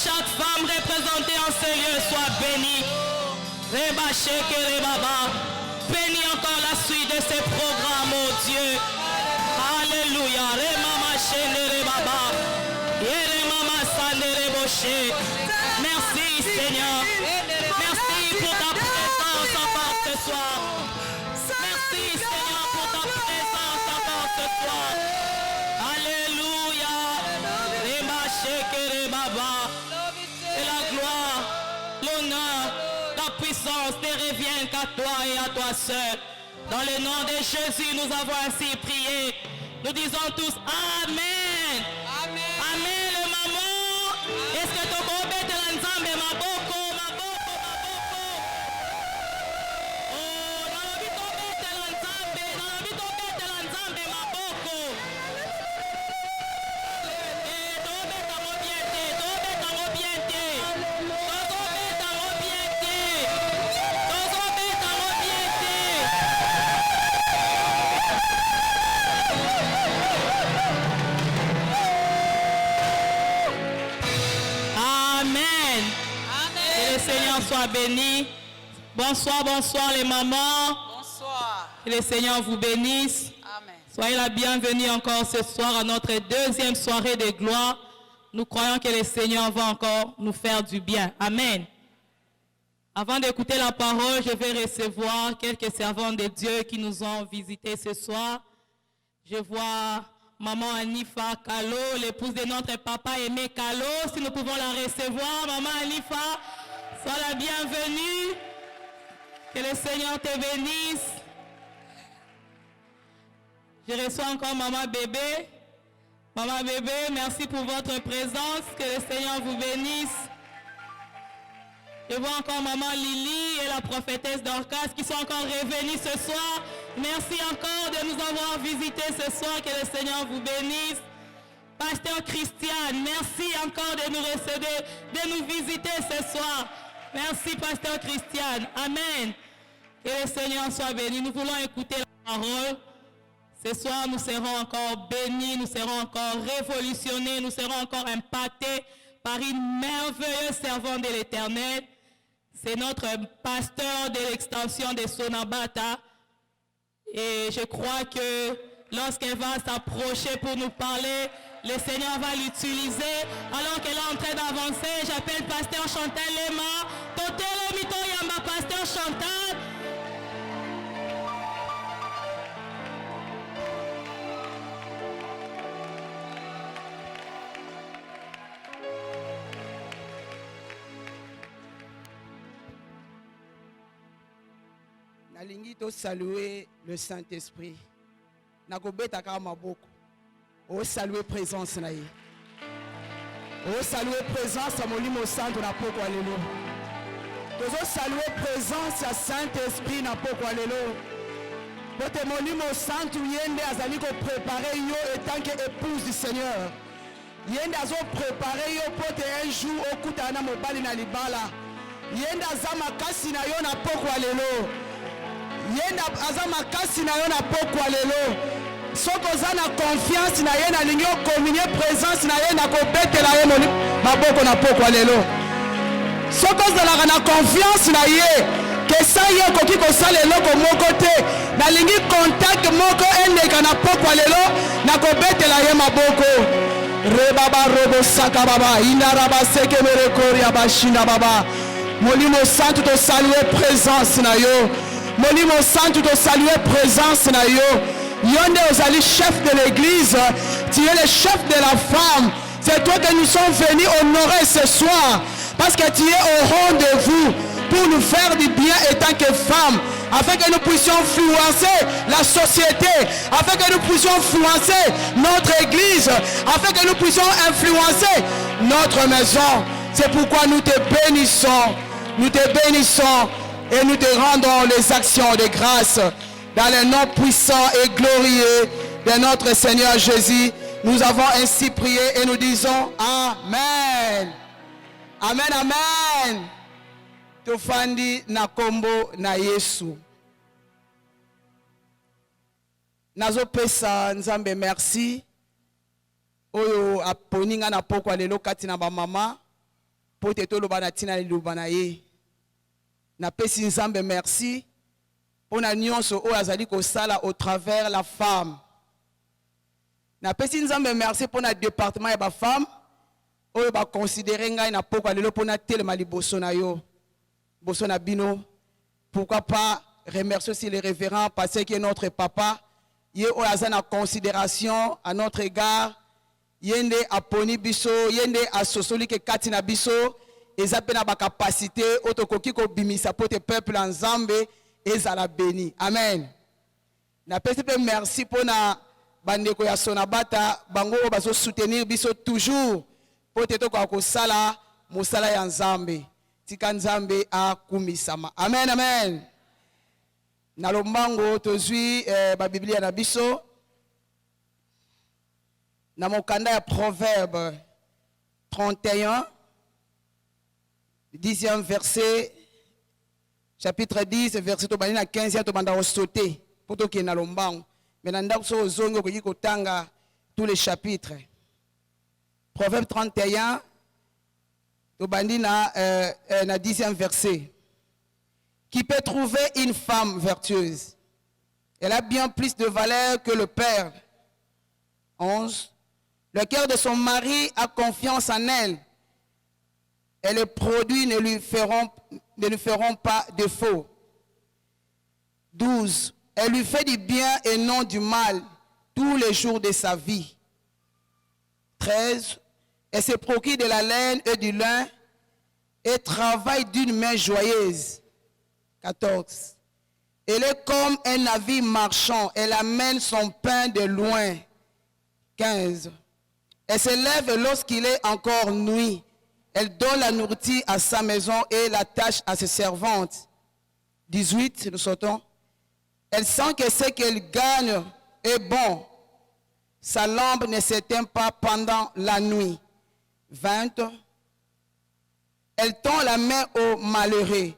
chaque femme représentée en ce lieu soit bénie. Reba Sheke Rebaba. Bénis encore la suite de ces programmes, oh Dieu. Alléluia. Remama Shene Rebaba. Yeremama Sane Reboshe. Merci Seigneur. Merci pour ta présence encore ce soir. Merci Seigneur pour ta présence encore ce soir. Alléluia. Reba Sheke Rebaba. Et la gloire, l'honneur, la puissance ne reviennent qu'à toi et à toi seul. Dans le nom de Jésus, nous avons ainsi prié. Nous disons tous Amen. Amen. Amen, le maman. Est-ce que tu as compris l'ensemble, maboko, maboko, maboko? Oh, dans la vie, tu as compris l'ensemble, dans la vie, tu as compris l'ensemble, maboko. Et tu as compris ta mobiente, tu as compris ta mobiente. Amen. Que le Seigneur soit béni. Bonsoir, bonsoir les mamans. Bonsoir. Que le Seigneur vous bénisse. Amen. Soyez la bienvenue encore ce soir à notre deuxième soirée de gloire. Nous croyons que le Seigneur va encore nous faire du bien. Amen. Avant d'écouter la parole, je vais recevoir quelques servants de Dieu qui nous ont visités ce soir. Je vois maman Anifa Kalo, l'épouse de notre papa Aimé Kalo. Si nous pouvons la recevoir, maman Anifa, sois la bienvenue. Que le Seigneur te bénisse. Je reçois encore maman Bébé. Maman Bébé, merci pour votre présence. Que le Seigneur vous bénisse. Je vois encore maman Lily et la prophétesse Dorcas qui sont encore revenus ce soir. Merci encore de nous avoir visités ce soir. Que le Seigneur vous bénisse. Pasteur Christian, merci encore de nous recevoir, de nous visiter ce soir. Merci Pasteur Christian. Amen. Que le Seigneur soit béni. Nous voulons écouter la parole. Ce soir, nous serons encore bénis, nous serons encore révolutionnés, nous serons encore impactés par une merveilleuse servante de l'Éternel. C'est notre pasteur de l'extension de Sonabata. Et je crois que lorsqu'elle va s'approcher pour nous parler, le Seigneur va l'utiliser. Alors qu'elle est en train d'avancer, j'appelle pasteur Chantal Lema. Totelo mito yamba pasteur Chantal. Nalingi to saluer le Saint-Esprit. Nakobeta ka maboko. O saluer présence na ye. O saluer présence à Molimo Santo na poko alelo. Tozo saluer présence à Saint-Esprit na poko alelo. Pote Molimo Santo yende azali ko préparer yo etant que épouse du Seigneur. Yende azo préparer yo pote un jour okuta na mobali na libala. Yende azama kasi na yo na poko alelo. Yenda azama kasi na yo na pokwa lelo. Soko za na confiance na ye na linyo communier présence na ye na kobetela ye moni maboko na pokwa lelo. Soko za na confiance na ye que ça ye koki ko sala eloko moko te na lingi contact moko endeka na pokwa lelo na kobetela ye maboko. Rebaba robo saka baba inaraba seke merekori abashinda baba. Molimo Santo to saluer présence na yo. Molimo Santo te saluer présence na yo. Yonde ozali chef de l'église, tu es le chef de la femme. C'est toi que nous sommes venus honorer ce soir parce que tu es au rendez-vous pour nous faire du bien étant que femme, afin que nous puissions influencer la société, afin que nous puissions influencer notre église, afin que nous puissions influencer notre maison. C'est pourquoi nous te bénissons, nous te bénissons. Et nous te rendons les actions de grâce dans le nom puissant et glorieux de notre Seigneur Jésus. Nous avons ainsi prié et nous disons Amen. Amen, Amen. Tofandi na kombo na Yesu. Nazo pesa nzambe merci. Oyo aponinga na pokwa lelo kati na ba mama. pour te toloba na tina liloba na ye. Na pesi nzambe merci pour na nyonso oyo azali kosala au travers la femme. Na pesi nzambe merci pour na département ya ba femme oyo ba considérer ngai na poko lelo pour na telema liboso na yo. Boso na bino. Pourquoi pas remercier aussi le révérend parce qu'il est notre papa. Yé oyo aza na considération à notre égard. Yende aponi biso, yende asosoli ke kati na biso. Eza pe na ba capacité otokoki ko bimisa pour te peuple en Zambie ezala béni. Amen. Na pesi pe merci pour na bandeko ya Sonabata bango bazo soutenir biso toujours pour te to ko sala musala ya Nzambe. Tika Nzambe akumisama. Amen, amen. Na lombango tozwi ba Biblia na biso na mokanda ya Proverbe 31 10e verset, chapitre 10 verset to na 15 to banda sauter pour to ki na lombango. Mais na ndako so zongo ko yiko tanga tous les chapitres. Proverbe 31 to bandi na 10e verset. Qui peut trouver une femme vertueuse? Elle a bien plus de valeur que le père. 11. Le cœur de son mari a confiance en elle. Et les produits ne lui feront pas défaut. 12. Elle lui fait du bien et non du mal tous les jours de sa vie. 13. Elle se procure de la laine et du lin et travaille d'une main joyeuse. 14. Elle est comme un navire marchand. Elle amène son pain de loin. 15. Elle se lève lorsqu'il est encore nuit. Elle donne la nourriture à sa maison et la tâche à ses servantes. 18, nous sautons. Elle sent que ce qu'elle gagne est bon. Sa lampe ne s'éteint pas pendant la nuit. 20. Elle tend la main au malheureux.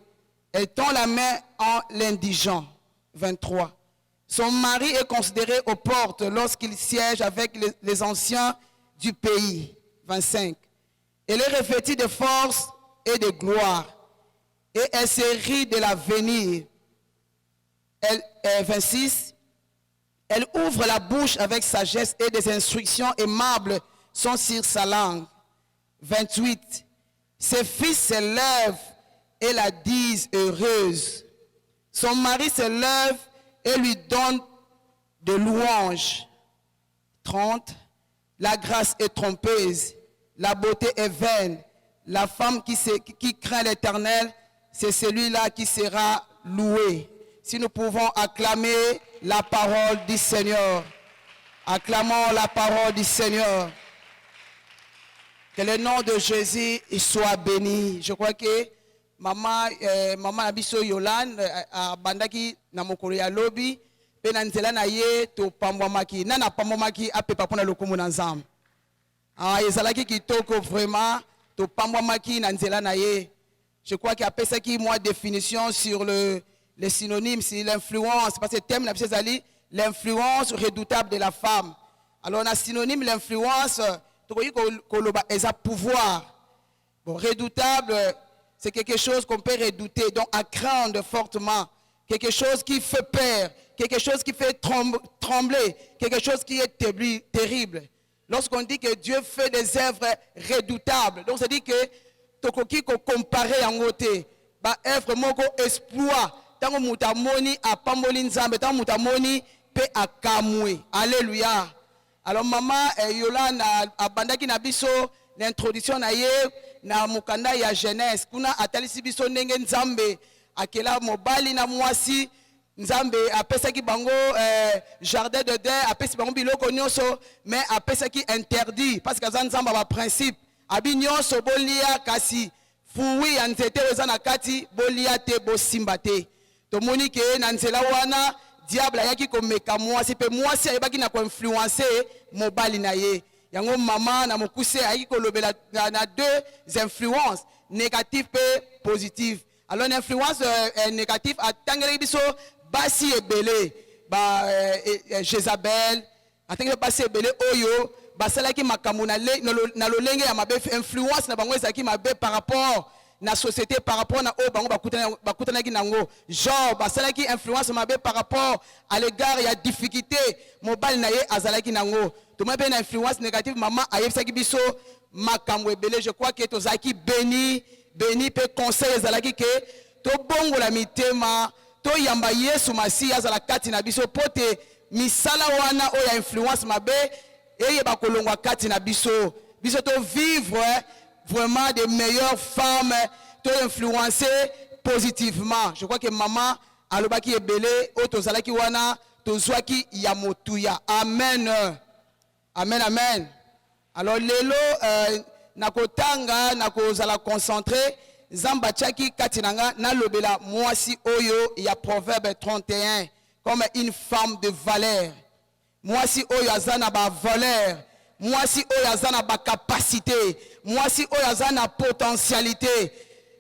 Elle tend la main en l'indigent. 23. Son mari est considéré aux portes lorsqu'il siège avec les anciens du pays. 25. Elle est revêtue de force et de gloire. Et elle se rit de l'avenir. 26. Elle ouvre la bouche avec sagesse et des instructions aimables sont sur sa langue. 28. Ses fils se lèvent et la disent heureuse. Son mari se lève et lui donne de louanges. 30. La grâce est trompeuse, la beauté est vaine. La femme qui craint l'Éternel, c'est celui-là qui sera loué. Si nous pouvons acclamer la parole du Seigneur. Acclamons la parole du Seigneur. Que le nom de Jésus soit béni. Je crois que maman Abiso Yolande a bandaki na mokolo ya lobi pe na nzela na ye to pambwamaki na pambwamaki apepa pona lokumu na Nzambe. Ezalaki kitoko vraiment to pambwamaki na nzela na ye. Je crois qu'il y a pesé qui moi définition sur les synonymes, c'est l'influence parce que thème na bizali l'influence redoutable de la femme. Alors on a synonyme l'influence to koloba eza pouvoir. Bon, redoutable c'est quelque chose qu'on peut redouter, donc à craindre fortement. Quelque chose qui fait peur, quelque chose qui fait trembler, quelque chose qui est terrible. Lorsqu'on dit que Dieu fait des œuvres redoutables, donc ça dit que tokoki ko comparer en côté, ba œuvre moko exploit, tango mutamoni a pamboli nzambe, tango mutamoni pe akamwe. Alléluia. Alors maman Yolande a bandaki na biso l'introduction na ye na mukanda ya jeunesse kuna atalisi biso ndenge Nzambe akela mobali na mwasi Nzambe apesaki bango jardin de Dieu apesi bango biloko nyonso mais apesaki interdit parce que za Nzambe ba principe abi nyonso bolia kasi fuwi ya nzete eza na kati bolia te bosimba te tomoni ke na nzela wana diable ayaki komeka mwasi pe mwasi ayebaki na ko influencer mobali na ye. Yango maman na mokuse ayaki kolobela na deux influences négatives et positives. Alors l'influence négative a tangeli biso basi ebele ba Jézabel a tangeli basi ebele oyo basalaki makambo na lolenge ya mabe influence na bango ezalaki mabe par rapport na société par rapport na o bango bakutanaki nango genre basalaki influence mabe par rapport à l'égard ya difficulté mobali na ye azalaki nango tomoi pe na influence négative maman ayebisaki biso makambo ebele. Je crois que tozalaki béni pe conseil ezalaki ke tobongola mitema toyamba Yesu Masiya azala kati na biso pote misala wana oya influence mabe eye bakolongwa kati na biso to vivre vraiment de meilleures femmes, to influencer positivement. Je crois que maman alobaki ebele otozalaki wana tozwaki ya motuya. Amen. Amen, amen. Alors lelo nakotanga nakozala concentré Zamba Tchaki Katinanga na lobela mwasi oyo ya Proverbe 31 comme une femme de valeur. Mwasi oyo azana ba valeur. Mwasi oyo azana ba capacité. Mwasi oyo azana potentialité.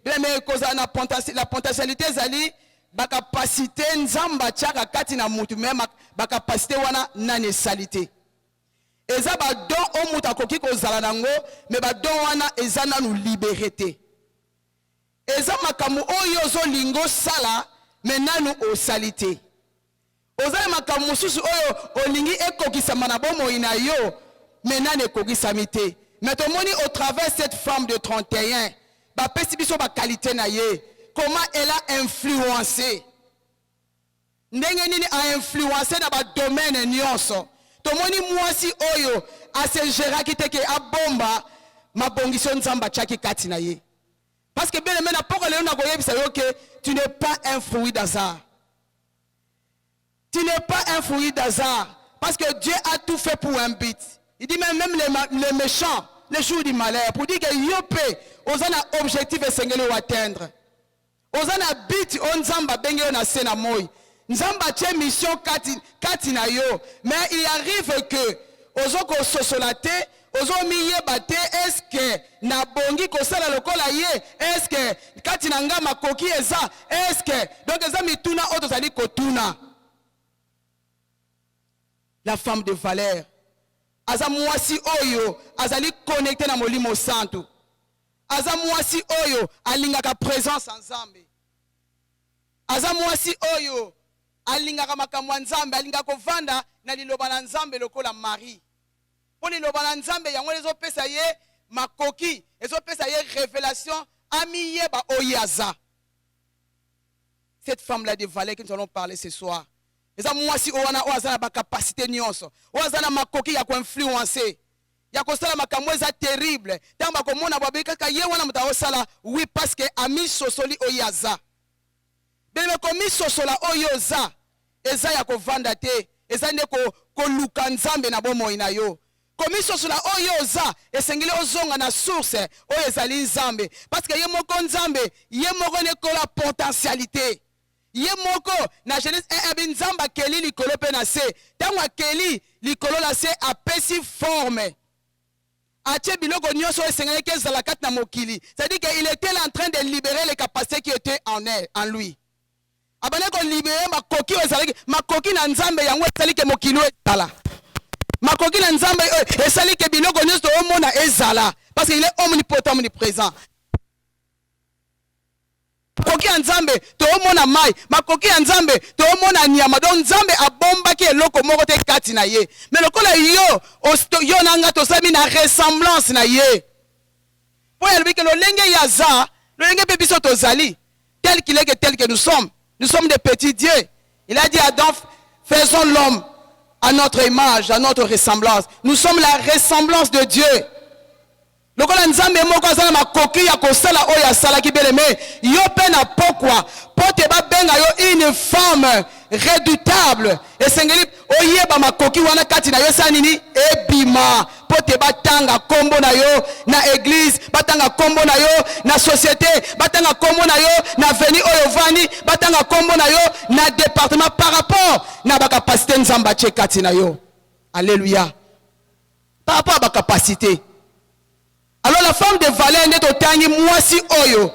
Bien mais koza na la potentialité zali ba capacité nzamba tchaka katina mutu même ba capacité wana na nesalité. Eza ba don o mutu akoki kozala nango mais ba don wana eza na nu liberté. Eza makamu oyo zo lingo sala menanu o salite. Ozali makamu susu oyo olingi ekokisama na bomo ina yo menane ekokisami te. Mais tomoni au travers cette femme de 31 ba pesi biso ba qualité na ye comment elle a influencé. Ndenge nini a influencé na ba domaine nyonso. Tomoni mwasi oyo ase geraki teke abomba mabongiso nzamba tchaki kati na ye. Parce que bien aimé n'a pas que tu n'es pas un fruit d'hasard. Tu n'es pas un fruit d'hasard. Parce que Dieu a tout fait pour un but. Il dit même les méchants, les jours du malheur, pour dire que Yopé, on a un objectif et s'engagé à atteindre. On a un but, on zamba bengue on a sena moi. Nzamba tient mission katina yo. Mais il arrive que, ozoko sosolate, ozo miye bate est-ce que na bongi kosala lokola ye est-ce que katina nga makoki eza est-ce que donc eza mituna oto zali kotuna. La femme de valeur aza mwasi oyo azali connecté na molimo santo aza mwasi oyo alingaka présence nzambe aza mwasi oyo alingaka makamwa nzambe alingaka kovanda na liloba na nzambe lokola Marie. Pour les loba nzambe yango les opesa ye makoki les opesa ye révélation ami ye ba oyaza. Cette femme là de valeur que nous allons parler ce soir. Eza mwasi owana oazana ba capacité nyonso. Oazana makoki ya ko influencer. Ya ko sala makambo eza terrible. Tamba ko mona babika ka ye wana mutawo sala oui parce que ami sosoli oyaza. Bele ko mi sosola oyoza. Eza ya ko vanda te. Eza ne ko luka nzambe na bomo ina yo. Komiso sula oyoza esengile ozonga na source oyo ezali nzambe parce que ye moko nzambe ye moko ne ko la potentialité ye moko na Genèse 1 nzamba keli likolo pe na se tango keli likolo la se apesi forme atie biloko nyonso esengile ke zala kat na mokili c'est-à-dire qu'il était en train de libérer les capacités qui étaient en lui abane ko libérer makoki ezalaki makoki na nzambe yango ezali ke mokili ezala makoki na nzambe esali ke biloko nyonso omona ezala parce qu'il est omnipotent omniprésent. Makoki ya nzambe to omona mai makoki ya nzambe to omona nyama donc nzambe abombaki eloko moko te kati na ye mais lokola yo nanga tosami na ressemblance na ye po yalobi ke lolenge ya za lolenge pe biso tozali tel qu'il est que tel que nous sommes des petits dieux. Il a dit à Adam faisons l'homme à notre image, à notre ressemblance. Nous sommes la ressemblance de Dieu. Lokola nzambe moko azala makoki ya kosala oyo asala ki beleme yo pe na pokwa pote ba benga yo une femme redoutable esengeli oyeba makoki wana kati na yo sanini ebima pote batanga kombo na yo na église batanga kombo na yo na société batanga kombo na yo na veni oyo vani batanga kombo na yo na département par rapport na ba capacité nzamba tche kati na yo. Alléluia. Par rapport à ba capacité. Alors la femme de valeur n'est au tangi mwasi oyo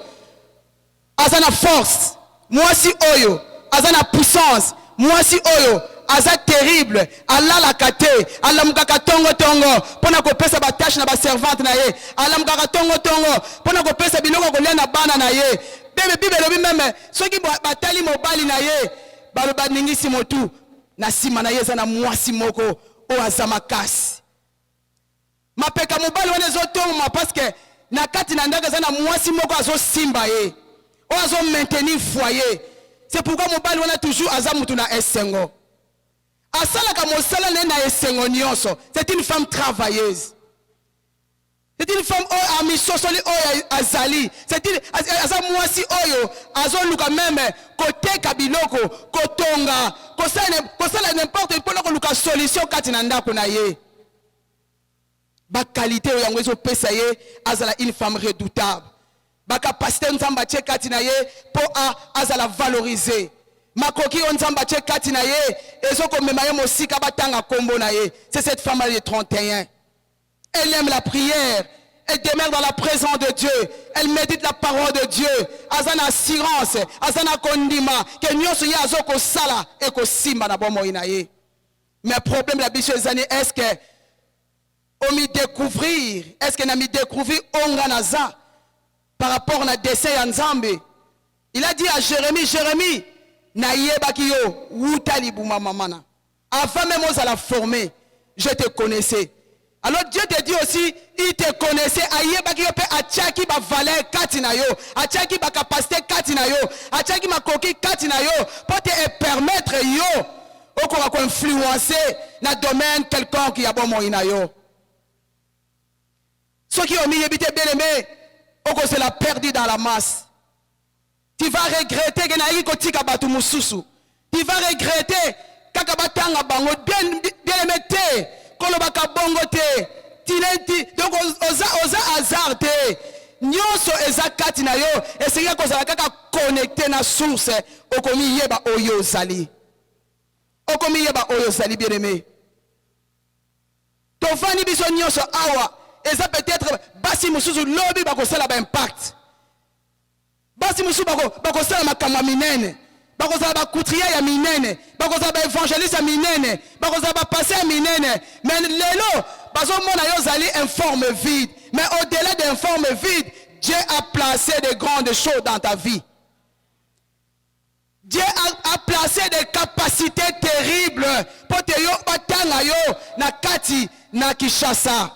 azana force mwasi oyo azana puissance mwasi oyo aza terrible, alalaka te, alamukaka tongo tongo, pona kopesa ba tâche na ba servante na ye, alamukaka tongo tongo, pona kopesa biloko kolia na bana na ye. Bebe Bible lobi meme, soki batali mobali na ye, baloba ningisi motu, na sima na ye za na mwasi moko, o aza makasi. Mapeka mobali wana ezotonga parce que na kati na ndaka za na mwasi moko azo simba ye, o azo maintenir foyer. C'est pourquoi mobali wana toujours aza mutu na esengo. Asalaka mosala na esengo nyonso. C'est une femme travailleuse. C'est une femme amisosoli oyo azali. C'est une aza mwasi oyo azoluka même côté kabiloko kotonga kosala n'importe quoi ko luka solution kati na ndako na ye. Ba qualité oyo yango ezopesa ye azala une femme redoutable. Ba capacité nzamba tie kati na ye po azala valoriser. Makoki nzamba tie kati na ye ezoko mema ye mosika batanga kombo na ye. C'est cette femme de 31. Elle aime la prière. Elle demeure dans la présence de Dieu. Elle médite la parole de Dieu. Azana assurance, azana kondima que nyoso ya azoko sala et ko simba na bomo inaye. Mais problème la biche zani est-ce que on mi découvrir, est-ce que na mi découvrir onga naza par rapport à dessin ya Nzambe. Il a dit à Jérémie, Jérémie, na yebaki yo wutali buma mamana. Avant même on la former, je te connaissais. Alors Dieu te dit aussi, il te connaissait, ayebaki yo pe achaki ba valeur katina yo, achaki ba capacité katina yo, achaki ma koki katina yo, pour te permettre yo okora ko influencer na domaine quelconque ya bon moina yo. Ceux qui ont mis yebite bien aimé, oko se la perdu dans la masse. Tu vas regretter que na yi ko tika batu mususu. Tu vas regretter kaka batanga bango bien aimé te. Kolobaka bongo te tilenti donc oza hasard te nyonso eza kati na yo esengeli kozala kaka connecté na source okomi yeba oyo ozali bien aimé. Tovani biso nyonso awa eza peut-être basi mususu lobi bakosala ba impact, basi mususu bakosala makambo minene, bakozala ba couturier ya minene, bakozala ba évangéliste ya minene, bakozala ba passer ya minene, mais lelo bazomona yo zali une forme vide. Mais au-delà d'une forme vide, Dieu a placé de grandes choses dans ta vie. Dieu a placé des capacités terribles pour te yo batanga yo na kati na Kinshasa.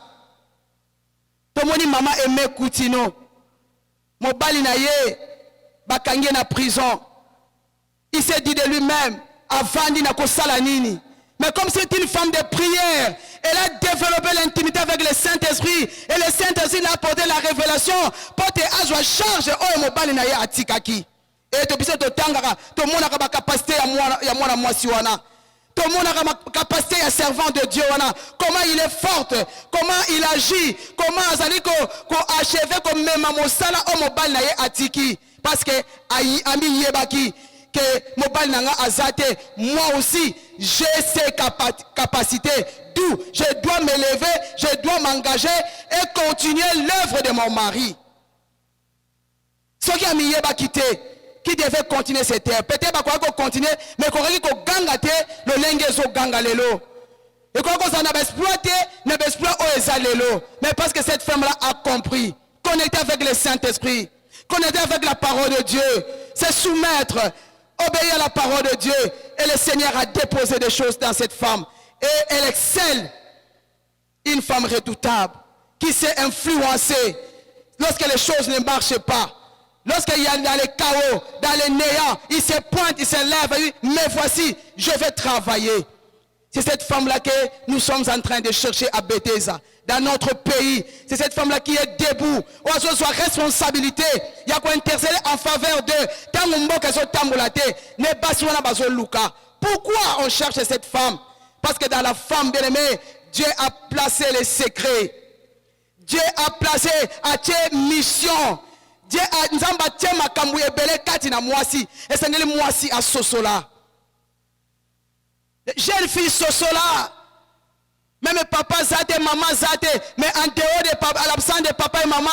Tomoni mama Aimé Koutino, mobali na ye bakangi na prison. Il s'est dit de lui-même, avant d'y nakosala nini. Mais comme c'est une femme de prière, elle a développé l'intimité avec le Saint-Esprit. Et le Saint-Esprit l'a apporté la révélation. Pour te ajouer charge, oh mobali na ye atikaki. Et tu peux te tangara, tout le monde a la capacité à moi moi si wana. Tout le monde a la capacité à servant de Dieu wana. Comment il est fort, comment il agit, comment azali ko achever comme même mosala oh mobali na ye atiki. Parce que ami yebaki que mobile nanga azate, moi aussi j'ai ces capacités, d'où je dois m'élever, je dois m'engager et continuer l'œuvre de mon mari. Ce qui a mis yeba quitté, qui devait continuer cette terre, peut-être pas qu'on continue, mais qu'on gangate le lengezo ganga lelo. Et qu'on a exploité, ne exploite au ezalelo. Mais parce que cette femme-là a compris, connecté avec le Saint-Esprit, connecté avec la parole de Dieu, c'est soumettre, obéir à la parole de Dieu. Et le Seigneur a déposé des choses dans cette femme. Et elle excelle. Une femme redoutable qui s'est influencée lorsque les choses ne marchent pas. Lorsqu'il y a dans les chaos, dans les néants, il se pointe, il se lève. Mais voici, je vais travailler. C'est cette femme-là que nous sommes en train de chercher à Bethesda. Dans notre pays, c'est cette femme-là qui est debout. On a soit responsabilité. Il y a quoi intercéder en faveur de. Pourquoi on cherche cette femme? Parce que dans la femme bien-aimée, Dieu a placé les secrets. Dieu a placé à tes missions. Dieu a nzamba tia makambu ebele kati na mwasi. Esengeli mwasi a sosola. Jeune fille sosola. Même papa zate, maman zate, mais en dehors de papa, à l'absence de papa et maman,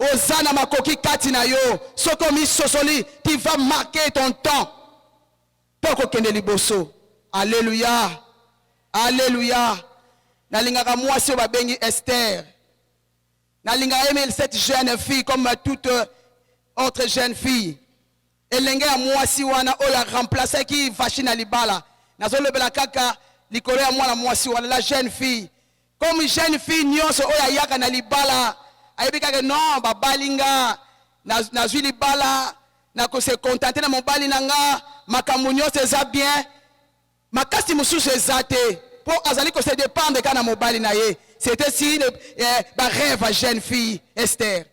Ozana makoki katina yo, sokomi sosoli, tu vas marquer ton temps. Poko kende liboso. Alléluia. Alléluia. Nalingaka mwasi babengi Esther. Nalingaka aimé cette jeune fille comme toute autre jeune fille. Elenge ya mwasi wana oya remplacer qui vachi na libala. Nazolobela kaka likolo ya mwana mwasi wana la jeune fille. Comme jeune fille nyonso oya yaka na libala. Ayebi kaka non babalinga nazwi libala na ko se contenter na mobali nanga makambo nyonso eza bien. Makasi mususu eza te. Pour azali ko se dépendre kana mobali na ye. C'était si ba rêve à jeune fille Esther.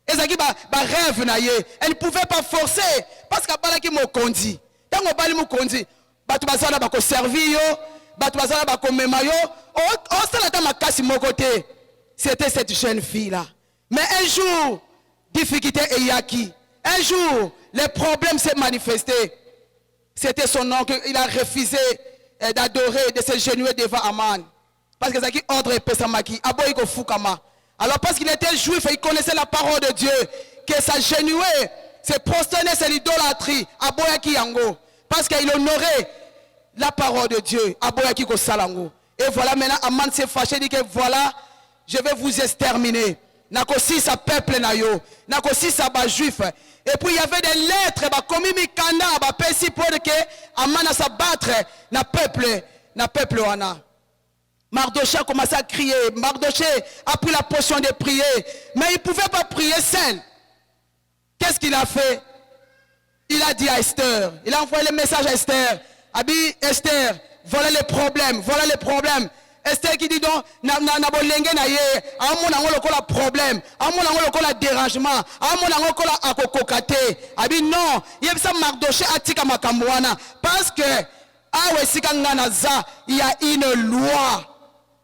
Ezaki ba rêve na ye. Elle ne pouvait pas forcer parce que bala ki mokondi. Tango bali mokondi, batu bazala ba ko servir yo, batu bazala ba ko mema yo, o sala ta makasi moko te. C'était cette jeune fille là. Mais un jour, difficulté et yaki. Un jour, les problèmes s'est manifesté. C'était son oncle, il a refusé d'adorer, de se genouiller devant Aman. Parce que c'est qui ordre et pesamaki. Aboyiko fukama. Alors parce qu'il était juif et il connaissait la parole de Dieu, que s'agenouiller, se prosterner, c'est l'idolâtrie. Aboyaki yango. Parce qu'il honorait la parole de Dieu. Aboyaki ko salango. Et voilà maintenant Aman s'est fâché, il dit que voilà, je vais vous exterminer. Nakosi sa peuple na yo. Nakosi sa ba juif. Et puis il y avait des lettres, bah comme mikanda, bah pesi pour que Aman a s'abattre na peuple wana. Mardoché a commencé à crier. Mardoché a pris la potion de prier. Mais il ne pouvait pas prier seul. Qu'est-ce qu'il a fait? Il a dit à Esther. Il a envoyé le message à Esther. Il a dit, Esther, voilà les problèmes. Voilà les problèmes. Esther qui dit donc, na bolenge na ye, amon nango lokola problème, amon nango lokola dérangement, amon nango lokola akokokate. A dit non, il y a ça Mardoché atika makamwana parce que awe sikanga naza, il y a une loi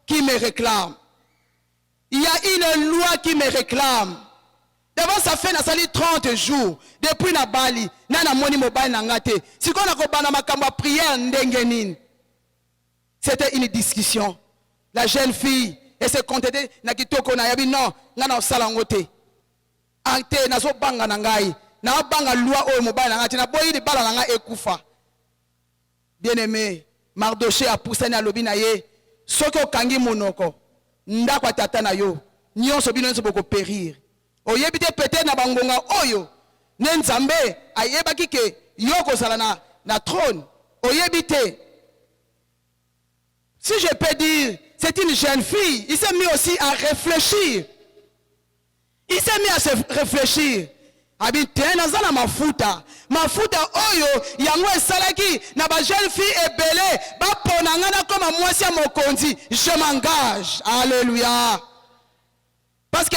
qui me réclame. Il y a une loi qui me réclame. D'abord ça fait na sali 30 jours depuis na Bali, na moni mobile na ngate. Si qu'on a kobana makamba prière ndengenine. C'était une discussion. La jeune fille, elle s'est contentée, na kitoko na yabi non, ngana osalangote. Ante na so banga na ngai, na banga loi o mobile na ngati na boyi de bala na ngai ekufa. Bien-aimé, Mardoché a poussé na lobi na ye, soko kangi monoko, ndakwa tata na yo, nyonso bino nso boko périr. Oyebite peut-être na bangonga oyo, nenzambe ayebaki ke yoko sala na trône. Oyebite. Si je peux dire, c'est une jeune fille, il s'est mis aussi à réfléchir. Il s'est mis à se réfléchir. Habite nazana mafuta. Mafuta oyo yango esalaki na ba jeune fille ebele ba ponanga na koma mwasi ya mokonzi. Je m'engage. Alléluia. Parce que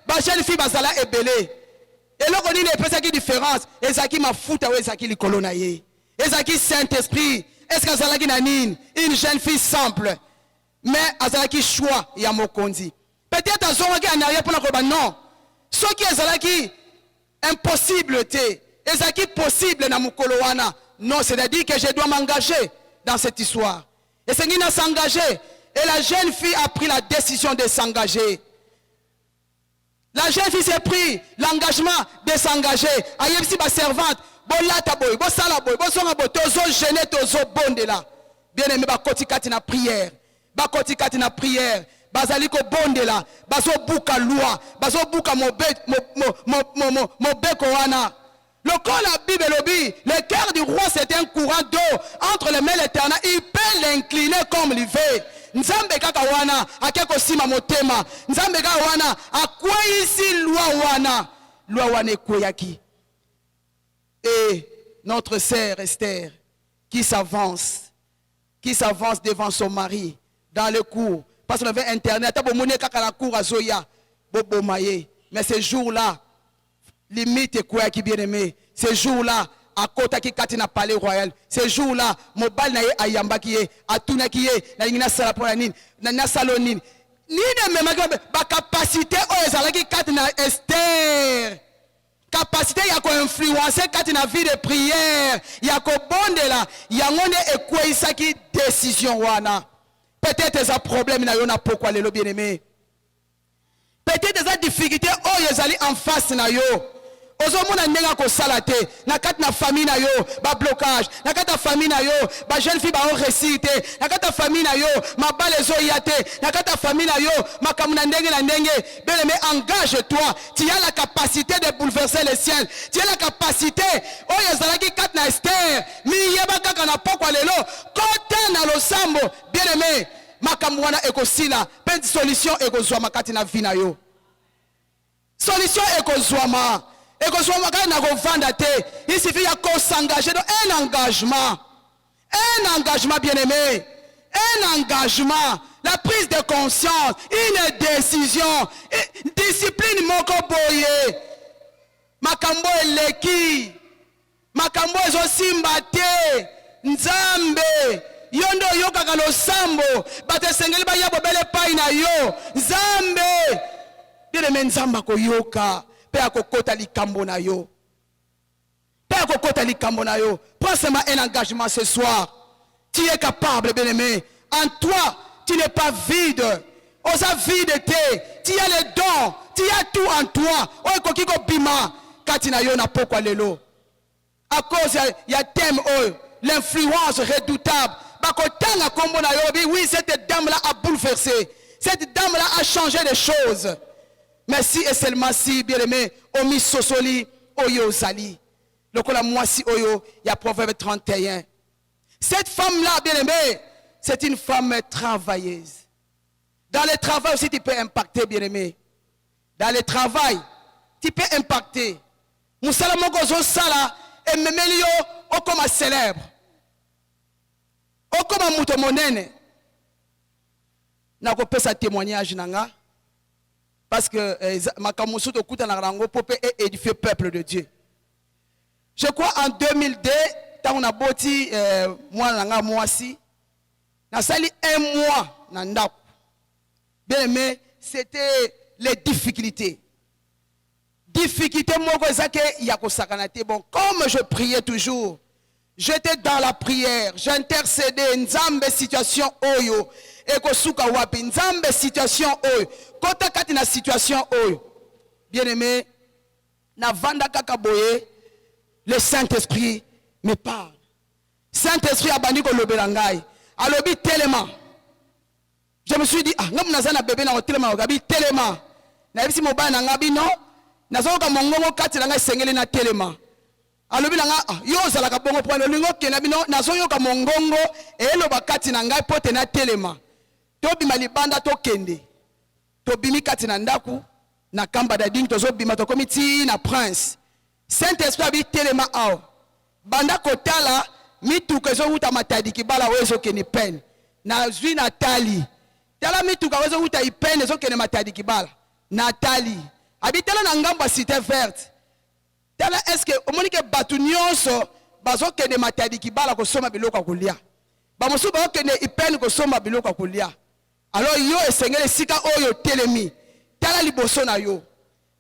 ba jeune fille bazala ebele. Et là on dit ne pesa qui différence. Ezaki mafuta ou ezaki likolo na ye. Ezaki Saint-Esprit. Est-ce que azalaki na nini? Une jeune fille simple. Mais azalaki choix ya mokonzi. Peut-être azongaki en arrière pour la non. Ce qui azalaki impossible te. Ezaki possible na mukolo wana. Non, c'est-à-dire que je dois m'engager dans cette histoire. Et c'est qui n'a s'engagé. Et la jeune fille a pris la décision de s'engager. La jeune fille s'est pris l'engagement de s'engager. Ayebsi ba servante. Bolata boy, bo sala boy, bo songa boy, tozo gêné, tozo bonde là. Bien aimé, ba koti kati na prière. Ba koti kati na prière. Bazali ko bonde là. Bazo buka loi. Bazo buka mo beko wana. Le corps la Bible lobi, le cœur du roi c'est un courant d'eau entre les mains de l'Éternel. Il peut l'incliner comme il veut. Nzambe kaka wana, akeko sima motema. Nzambe kaka wana, akwa ici loi wana. Loi wana ekoyaki. Et notre sœur Esther, qui s'avance devant son mari dans le cours, parce qu'on avait internet, mais ce jour-là, limite quoi qui bien aimé, ce jour-là, à côté qui katina palais royal, ce jour-là, mobile na ye ayamba qui est, atuna qui est, na ngina sala pour la nine, na salonine, ni ne même ba capacité o ezalaki katina Esther. Capacité ya ko influencer quand il a vie de prière ya ko bonde là yangonde ekweisaki décision wana peut-être ça problème na yona pourquoi les bien aimé peut-être des difficultés oh yezali en face na yo ozomona ndenga ko salate na kati na famille na yo ba blocage na kati na famille na yo ba jeune fille ba réussite na kati na famille na yo mabale zo yate na kati na famille na yo makambo na ndenge bien aimé engage-toi, tu as la capacité de bouleverser le ciel, tu as la capacité oh yazalaki kati na Esther mi yeba kaka na pokwa lelo kota na losambo bien aimé makambo wana ekosila pe solution ekozwa makati na vie na yo. Solution ekozwama kaka na kovanda te. Il suffit de s'engager dans un engagement. Un engagement bien aimé. Un engagement. La prise de conscience. Une décision. Discipline moko boye. Makambo eleki. Makambo ezosimba te. Nzambe. Yondo yoka kalo sambo. Bate sengeli ba yabo bele pai na yo. Nzambe. Bien aimé nzamba ko yoka. Père kokota likambo na yo. Père kokota likambo na yo. Prends seulement un engagement ce soir. Tu es capable, bien-aimé. En toi, tu n'es pas vide. Osa vide te. Tu as les dons. Tu as tout en toi. Oye kokiko bima. Katina yo na pokwa lelo. À cause il y a thème l'influence redoutable. Bakotanga kombo na yo. Oui, cette dame-là a bouleversé. Cette dame-là a changé les choses. Mais si et seulement si, bien aimé, omi sosoli, oyo zali. Lokola mwasi oyo, il y a Proverbe 31. Cette femme-là, bien aimé, c'est une femme travailleuse. Dans le travail aussi, tu peux impacter, bien aimé. Dans le travail, tu peux impacter. Moussala mogozo sala, et memelio, okoma célèbre. Okoma muto monene. Nako pesa témoignage nanga. Parce que Makamusu de Kouta Narango Popé est édifié peuple de Dieu. Je crois en 2002, quand on a bâti moi nanga moisi, na sali un mois nanda. Bien aimé, c'était les difficultés. Difficulté moko ezake yako sakanate. Bon, comme je priais toujours, j'étais dans la prière, j'intercédais nzambe situation oyo. Eko suka wapi nzambe situation oyo kota kati na situation oyo bien aimé na vanda kaka boye le Saint-Esprit me parle. Saint-Esprit abandi ko lobela ngai alobi tellement. Je me suis dit ah ngam nazana bébé na tellement gabi tellement na bisi mobana ngabi non nazoka mongongo kati na ngai sengeli na tellement alobi na nga yo zalaka bongo point lingo kena bino nazoyoka mongongo eloba kati na ngai pote na tellement. Tobima libanda to kende. Tobimi kati na ndaku na kamba da ding tozo bima to komiti na prince. Saint-Esprit abi telema ao. Banda kotala mituka zo huta matadi kibala wezo keni pen. Na zwi Natali. Tala mituka wezo huta ipene zo keni matadi kibala. Natali. Abi tala na ngamba cité verte. Tala eske omonike batu nyonso bazo keni matadi kibala ko soma biloko kulia. Ba mosu ba keni ipene ko soma biloko kulia. Alors yo et Seigneur sika oyo telemi tala liboso na yo.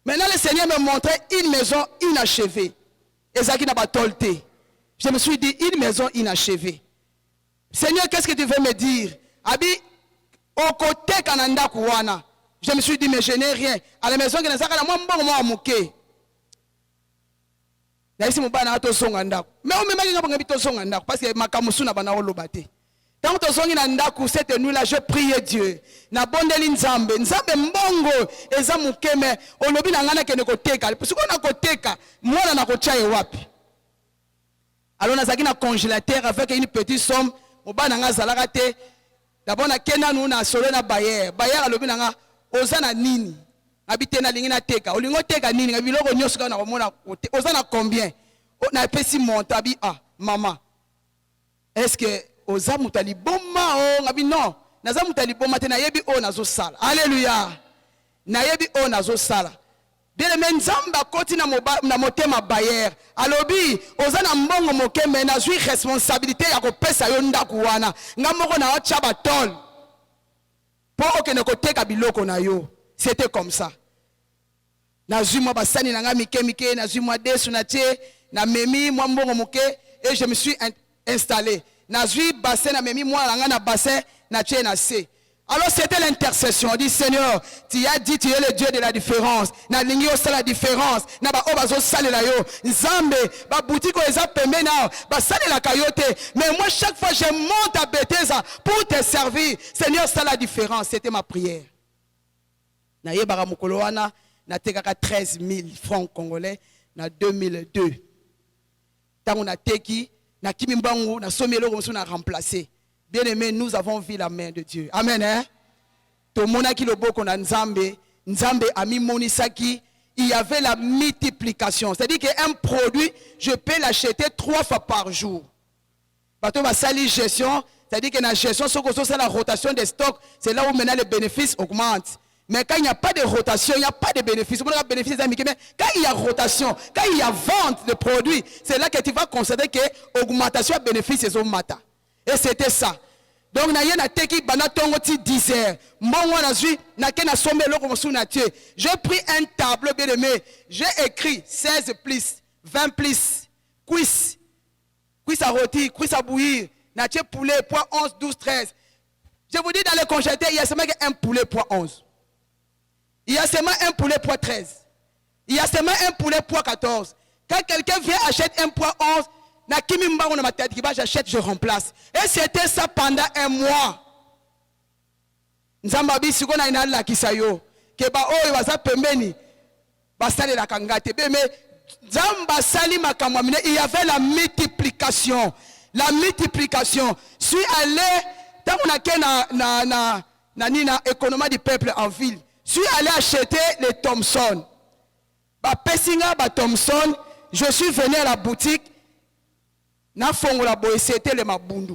Maintenant le Seigneur me montrait une maison inachevée. Ezaki na batolte. Je me suis dit une maison inachevée. Seigneur, qu'est-ce que tu veux me dire? Abi au côté kananda kuwana. Je me suis dit mais je n'ai rien. À la maison que nazaka na mbongo mo amuke. Na isi mubana ato songa ndako. Mais on me maki ngaba ngabito songa ndako parce que makamusu na bana olobate. Tant que songi na ndaku cette nuit là je priais Dieu na bondeli nzambe mbongo eza mukeme olobi na ngana kene koteka parce qu'on a koteka mwana na kochaye wapi. Alors nazaki na congélateur avec une petite somme mobana nga zalaka te d'abord na kena nu na solo na bayer alobi na nga oza na nini habite na lingi na teka olingo teka nini ngabiloko nyoso ka na komona oza na combien na pesi monta abi ah maman est-ce que oza mutali boma o ngabi non naza mutali boma te na yebi o nazo sala alléluia na yebi o nazo sala bien aimé nzamba koti na motema bayer alobi oza na mbongo mokeme na zui responsabilité ya kopesa yo ndaku wana ngamoko na ocha batol po okene koteka biloko na yo. C'était comme ça na zui mwa basani na nga mike na zui mwa desu na tie na memi mwa mbongo moke et je me suis installé. Na zui bassin na memi moi na bassin na tie na se. Alors c'était l'intercession. On dit Seigneur, tu as dit tu es le Dieu de la différence. Na lingi osala la différence. Na ba obazo salela yo. Nzambe ba boutique eza pembe na ba salela kayote. Mais moi chaque fois je monte à Bethesda pour te servir. Seigneur, ça la différence. C'était ma prière. Na yebaka mukolo wana na tekaka 13 000 francs congolais na 2002. Tango na teki na kimimbangu na somelo comme ça na remplacé. Bien aimé, nous avons vu la main de Dieu. Amen. Hein? Nzambe a mis monisaki. Il y avait la multiplication. C'est-à-dire qu'un produit, je peux l'acheter 3 fois par jour. Bateau va salir gestion. C'est-à-dire que la gestion, c'est la rotation des stocks. C'est là où maintenant les bénéfices augmentent. Mais quand il n'y a pas de rotation, il n'y a pas de bénéfice. Mais quand il y a rotation, quand il y a vente de produits, c'est là que tu vas considérer que l'augmentation de bénéfices est au matin. Et c'était ça. Donc, j'ai pris un tableau bien aimé. J'ai écrit 16 plus, 20 plus, cuisse à rôtir, cuisse à bouillir, nature poulet, poids 11, 12, 13. Je vous dis dans le congélateur, il y a seulement un poulet poids 11. Il y a seulement un poulet poids 13. Il y a seulement un poulet poids 14. Quand quelqu'un vient acheter un poids 11, j'achète, je remplace. Et c'était ça pendant un mois. Nzambabi siko na inala kisayo. Keba oyo waza pembeni. Basale la kangate. Mais Nzamba sali makamwamine. Il y avait la multiplication. La multiplication. Suis allé, tant qu'on a que na économie du peuple en ville. Suis allé acheter les Thomson. Ba Pessinga, ba Thomson. Je suis venu à la boutique. Na fongola boye c'était le mabundu.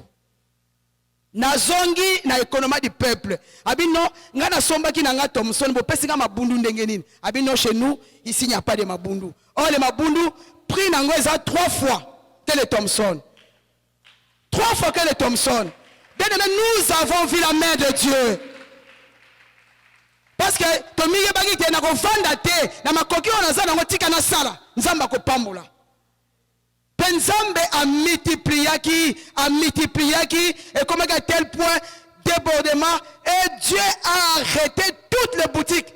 Na zongi na économie du peuple. Abino ngana somba ki nga Thomson bo pesinga mabundu ndenge nini. Abino chez nous ici il n'y a pas de mabundu. Oh les mabundu prix nango eza 3 fois que les Thomson. 3 fois que les Thomson. Bien aimé, nous avons vu la main de Dieu. Parce que tomiye bagi te na ko vanda te na makoki ona za nango tika na sala. Nzamba ko pambola. Nzambe a multiplié et comme à tel point débordement et Dieu a arrêté toutes les boutiques.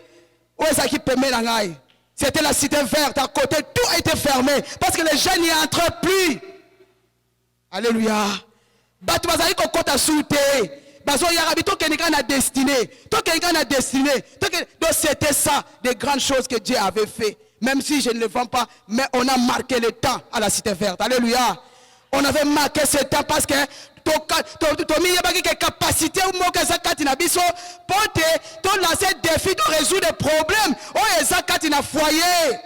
C'était la cité verte à côté, tout a été fermé parce que les gens n'y entrent plus. Alléluia. Donc c'était ça, des grandes choses que Dieu avait fait. Même si je ne le vends pas, mais on a marqué le temps à la cité verte. Alléluia. On avait marqué ce temps parce que capacité ou pour te lancer des défis de résoudre des problèmes. Oh, et na foyer.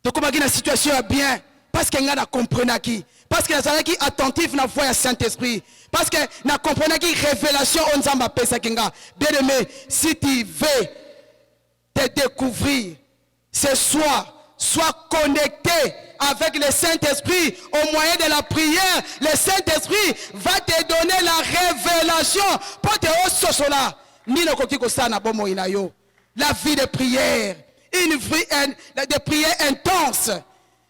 Donc, comment la situation est bien? Parce qu'il y a compris qui. Parce que les qui attentifs na voix à Saint-Esprit. Parce que na comprenez qui révélation on zamba pesa kinga. Bien aimé, si tu veux te découvrir ce soir, sois connecté avec le Saint-Esprit au moyen de la prière. Le Saint-Esprit va te donner la révélation pour te ososola. Ni le kokiko sana bomo inayo. La vie de prière, une vie de prière intense.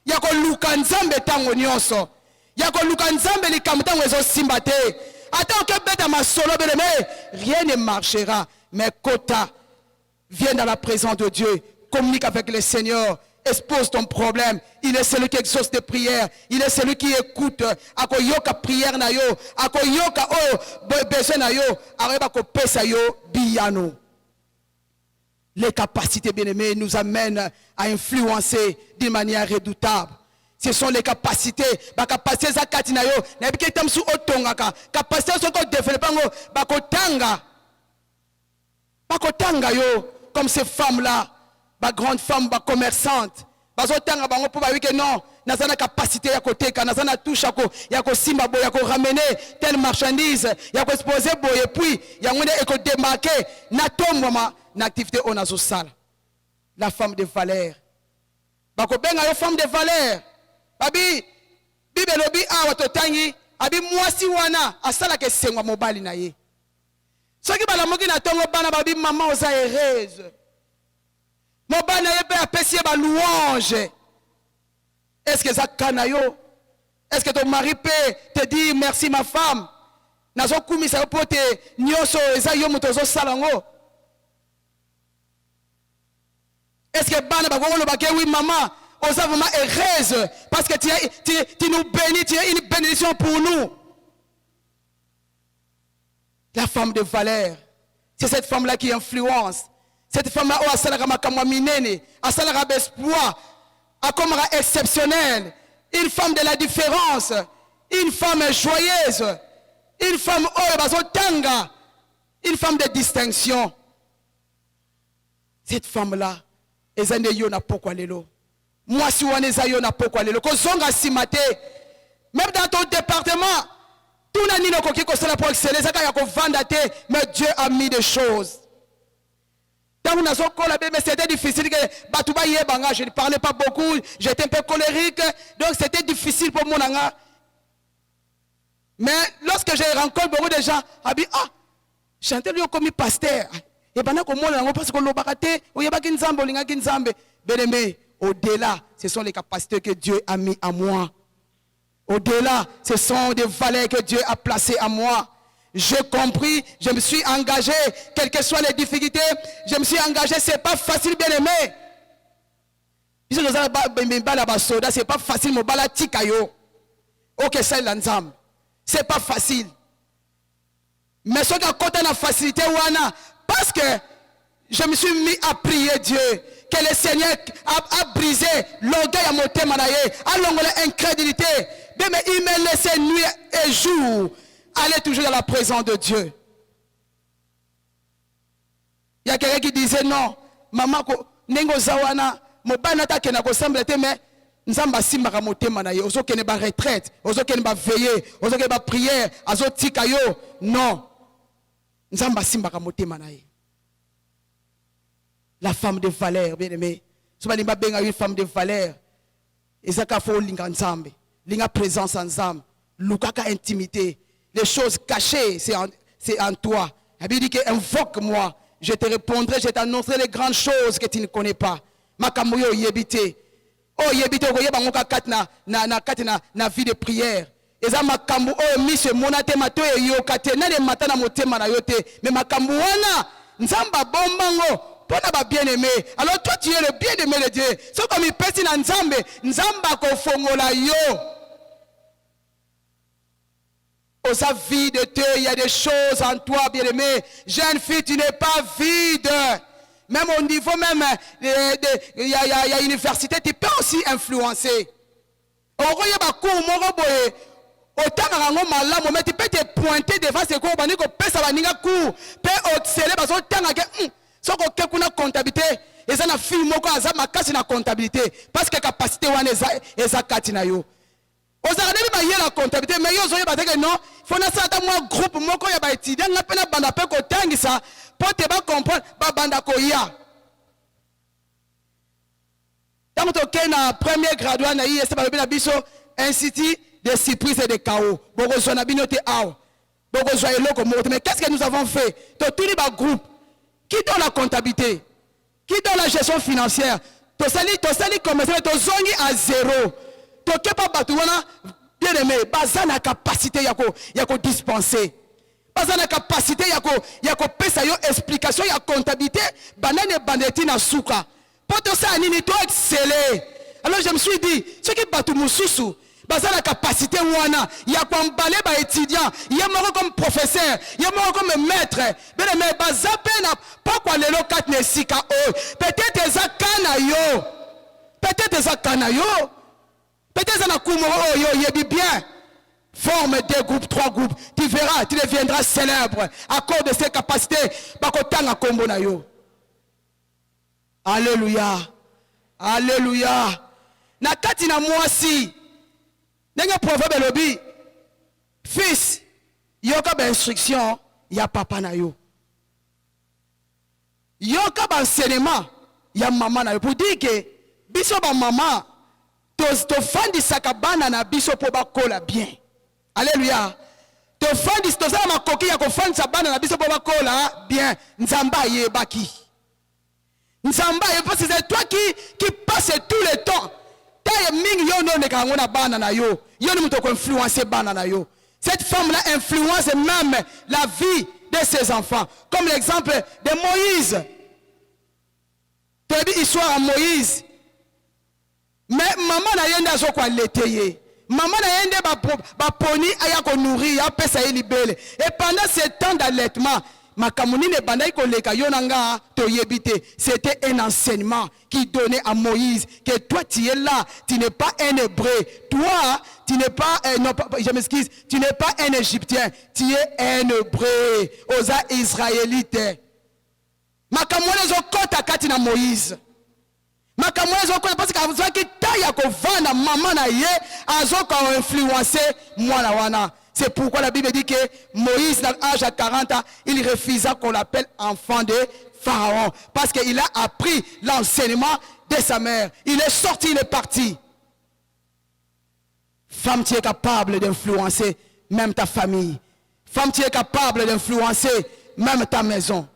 Yako luka nzambe tango nyonso. Yako luka nzambe likamtango ezo simbate. Attends que beta masolo beleme, rien ne marchera. Mais Kota, viens dans la présence de Dieu, communique avec le Seigneur, expose ton problème. Il est celui qui exauce tes prières. Il est celui qui écoute. Ako yoka prière na yo, ako yoka besoin na yo, areba ko pesa yo biyano. Les capacités bien-aimées nous amènent à influencer d'une manière redoutable. Ce sont les capacités. Les capacités zakati na yo, na bike tamsu otongaka. Capacités sont ko développer ngo bakotanga. Bakotanga yo comme ces femmes-là, les grandes femmes, les commerçantes. Bazotanga bango pour ba que non, nazana capacité ya koteka, nazana touche ya ko simba boy, ya ko ramener telle marchandise, ya ko exposer boy et puis ya ngone e ko démarquer na tomba na activité on azo sala. La femme de valeur. Bako benga yo femme de valeur. Babi bibelobi awa totangi, abi mwasi wana asala ke sengwa mobali na ye. Soki balamoki na tongo bana babi maman oza heureuse. Mobali na ye pe apesi ba louange. Est-ce que ça kanayo? Est-ce que ton mari peut te dire merci ma femme? nazo kumisa pote nyoso eza yo mutozo salango. Est-ce que bana ba kongolo ba ke oui maman, oza vraiment heureuse parce que tu nous bénis, tu es une bénédiction pour nous. La femme de valeur, c'est cette femme-là qui influence. Cette femme-là, oh, asalaka makamwa minene, asalaka espoir, akomara exceptionnelle, une femme de la différence, une femme joyeuse, une femme oh bazotanga, une femme de distinction. Cette femme-là, ezande yo na pokwa lelo. Moi si wana eza yo na pokwa lelo, ko zonga simate, même dans ton département. Tout n'a ni ko kiko sala pour exceller, ça ya ko vanda te, mais Dieu a mis des choses. Tant on a son col, mais c'était difficile que Batouba yebanga, je ne parlais pas beaucoup, j'étais un peu colérique, donc c'était difficile pour mon anga. Mais lorsque j'ai rencontré beaucoup de gens, j'ai dit ah, chanter lui comme pasteur. Et pendant que moi parce que l'obakate, ou yebaki nzambe, lingaki nzambe, bien-aimé, au-delà, ce sont les capacités que Dieu a mis à moi. Au-delà, ce sont des valeurs que Dieu a placées à moi. J'ai compris, je me suis engagé, quelles que soient les difficultés, je me suis engagé, c'est pas facile, bien aimé. C'est pas facile, mon bala tikayo. Ok, c'est l'ensemble. C'est pas facile. Mais ce qui a côté la facilité, parce que je me suis mis à prier Dieu. Que le Seigneur a brisé l'orgueil à mon thème, a l'onglet incrédulité. Mais il me laissait nuit et jour aller toujours dans la présence de Dieu. Il y a quelqu'un qui disait non, maman, nengo zawana, mon banata ke na ko semble te mais nzamba simba ka motema na ye, ozo kene ba retraite, ozo kene ba veiller, ozo kene ba prière, azo tika yo, non. Nzamba simba ka motema na ye. La femme de valeur, bien aimé. Si on a une femme de valeur, et ça qu'il faut linga ensemble, linga présence ensemble, lukaka intimité, les choses cachées, c'est en toi. Il dit que invoque-moi, je te répondrai, je t'annoncerai les grandes choses que tu ne connais pas. Makamuyo yebite, oh yebite ko yeba ngoka katna na vie de prière. Et ça makambu oh mise monate mato e yokate na le matana motema na yote, mais makambu wana nzamba bombango. Bien-aimé. Alors toi tu es le bien-aimé de Dieu. C'est comme il pèse dans Nzambe. Nzamba ko fongola yo. Au sa vie de Dieu, il y a des choses en toi, bien-aimé. Jeune fille, tu n'es pas vide. Même au niveau même, il y a université, tu peux aussi influencer. Tu peux te pointer devant ce cours, tu peux ça va ninga cours, peut observer parce que so ko kekuna comptabilité eza na fille moko aza makasi na comptabilité parce que capacité wana eza kati na yo ozaka ndebi ba yela comptabilité mais yo zoye bateke non faut na sata moi groupe moko ya ba étudiant na pena banda pe ko tangisa pour te ba comprendre ba banda ko ya tant que na premier graduat na IST ba na biso institut de surprise et de chaos boko zo na binote aw boko zo eloko moko mais qu'est-ce que nous avons fait to tout ba groupe. Qui donne la comptabilité? Qui donne la gestion financière? To sali commercial, to zongi à zéro. To kepa batuwana, bien aimé, baza na capacité yako dispenser. Baza na capacité yako pesa yo explication ya comptabilité, banane bandeti na suka. Pour to ça nini to exceller. Alors je me suis dit, ce qui batu mususu, baza la capacité wana ya kwambale ba étudiant ya moko comme professeur ya moko comme maître bene me baza pena pas kwa lelo kat ne sika o peut-être eza kana yo peut-être na kumo o yo yebi bien forme 2 groupes 3 groupes tu verras tu deviendras célèbre à cause de ces capacités bakotanga kombo na yo. Alléluia na kati na mwasi Nenga proverbe lobi fils yoka ba instruction ya papa na yo yoka ba enseignement ya maman na yo pour dire que biso ba maman to fandi sakabana na biso po ba kola bien. Alléluia. To fandi to za makoki ya ko fandi sabana na biso po ba kola bien. Nzamba yebaki. Nzamba parce que c'est toi qui passe tout le temps. Mingi yo no neka ngona bana na yo. Yo ni muto ko influencer bana na yo. Cette femme-là influence même la vie de ses enfants. Comme l'exemple de Moïse. Tu as dit histoire à Moïse. Mais maman n'a rien à quoi l'étayer. Maman n'a rien à poni à quoi nourrir, à pesa et libérer. Et pendant ce temps d'allaitement, c'était un enseignement qui donnait à Moïse que toi tu es là, tu n'es pas un hébreu, toi tu n'es pas, non, je m'excuse, tu n'es pas un égyptien, tu es un hébreu aux Israélites. Makamwele zo kota kati na Moïse. Makamwele zo kota parce que avons qui taille ko vanda maman na ye azoka influencer mwana wana. C'est pourquoi la Bible dit que Moïse, à l'âge de 40 ans, il refusa qu'on l'appelle enfant de Pharaon. Parce qu'il a appris l'enseignement de sa mère. Il est sorti, il est parti. Femme, tu es capable d'influencer même ta famille. Femme, tu es capable d'influencer même ta maison.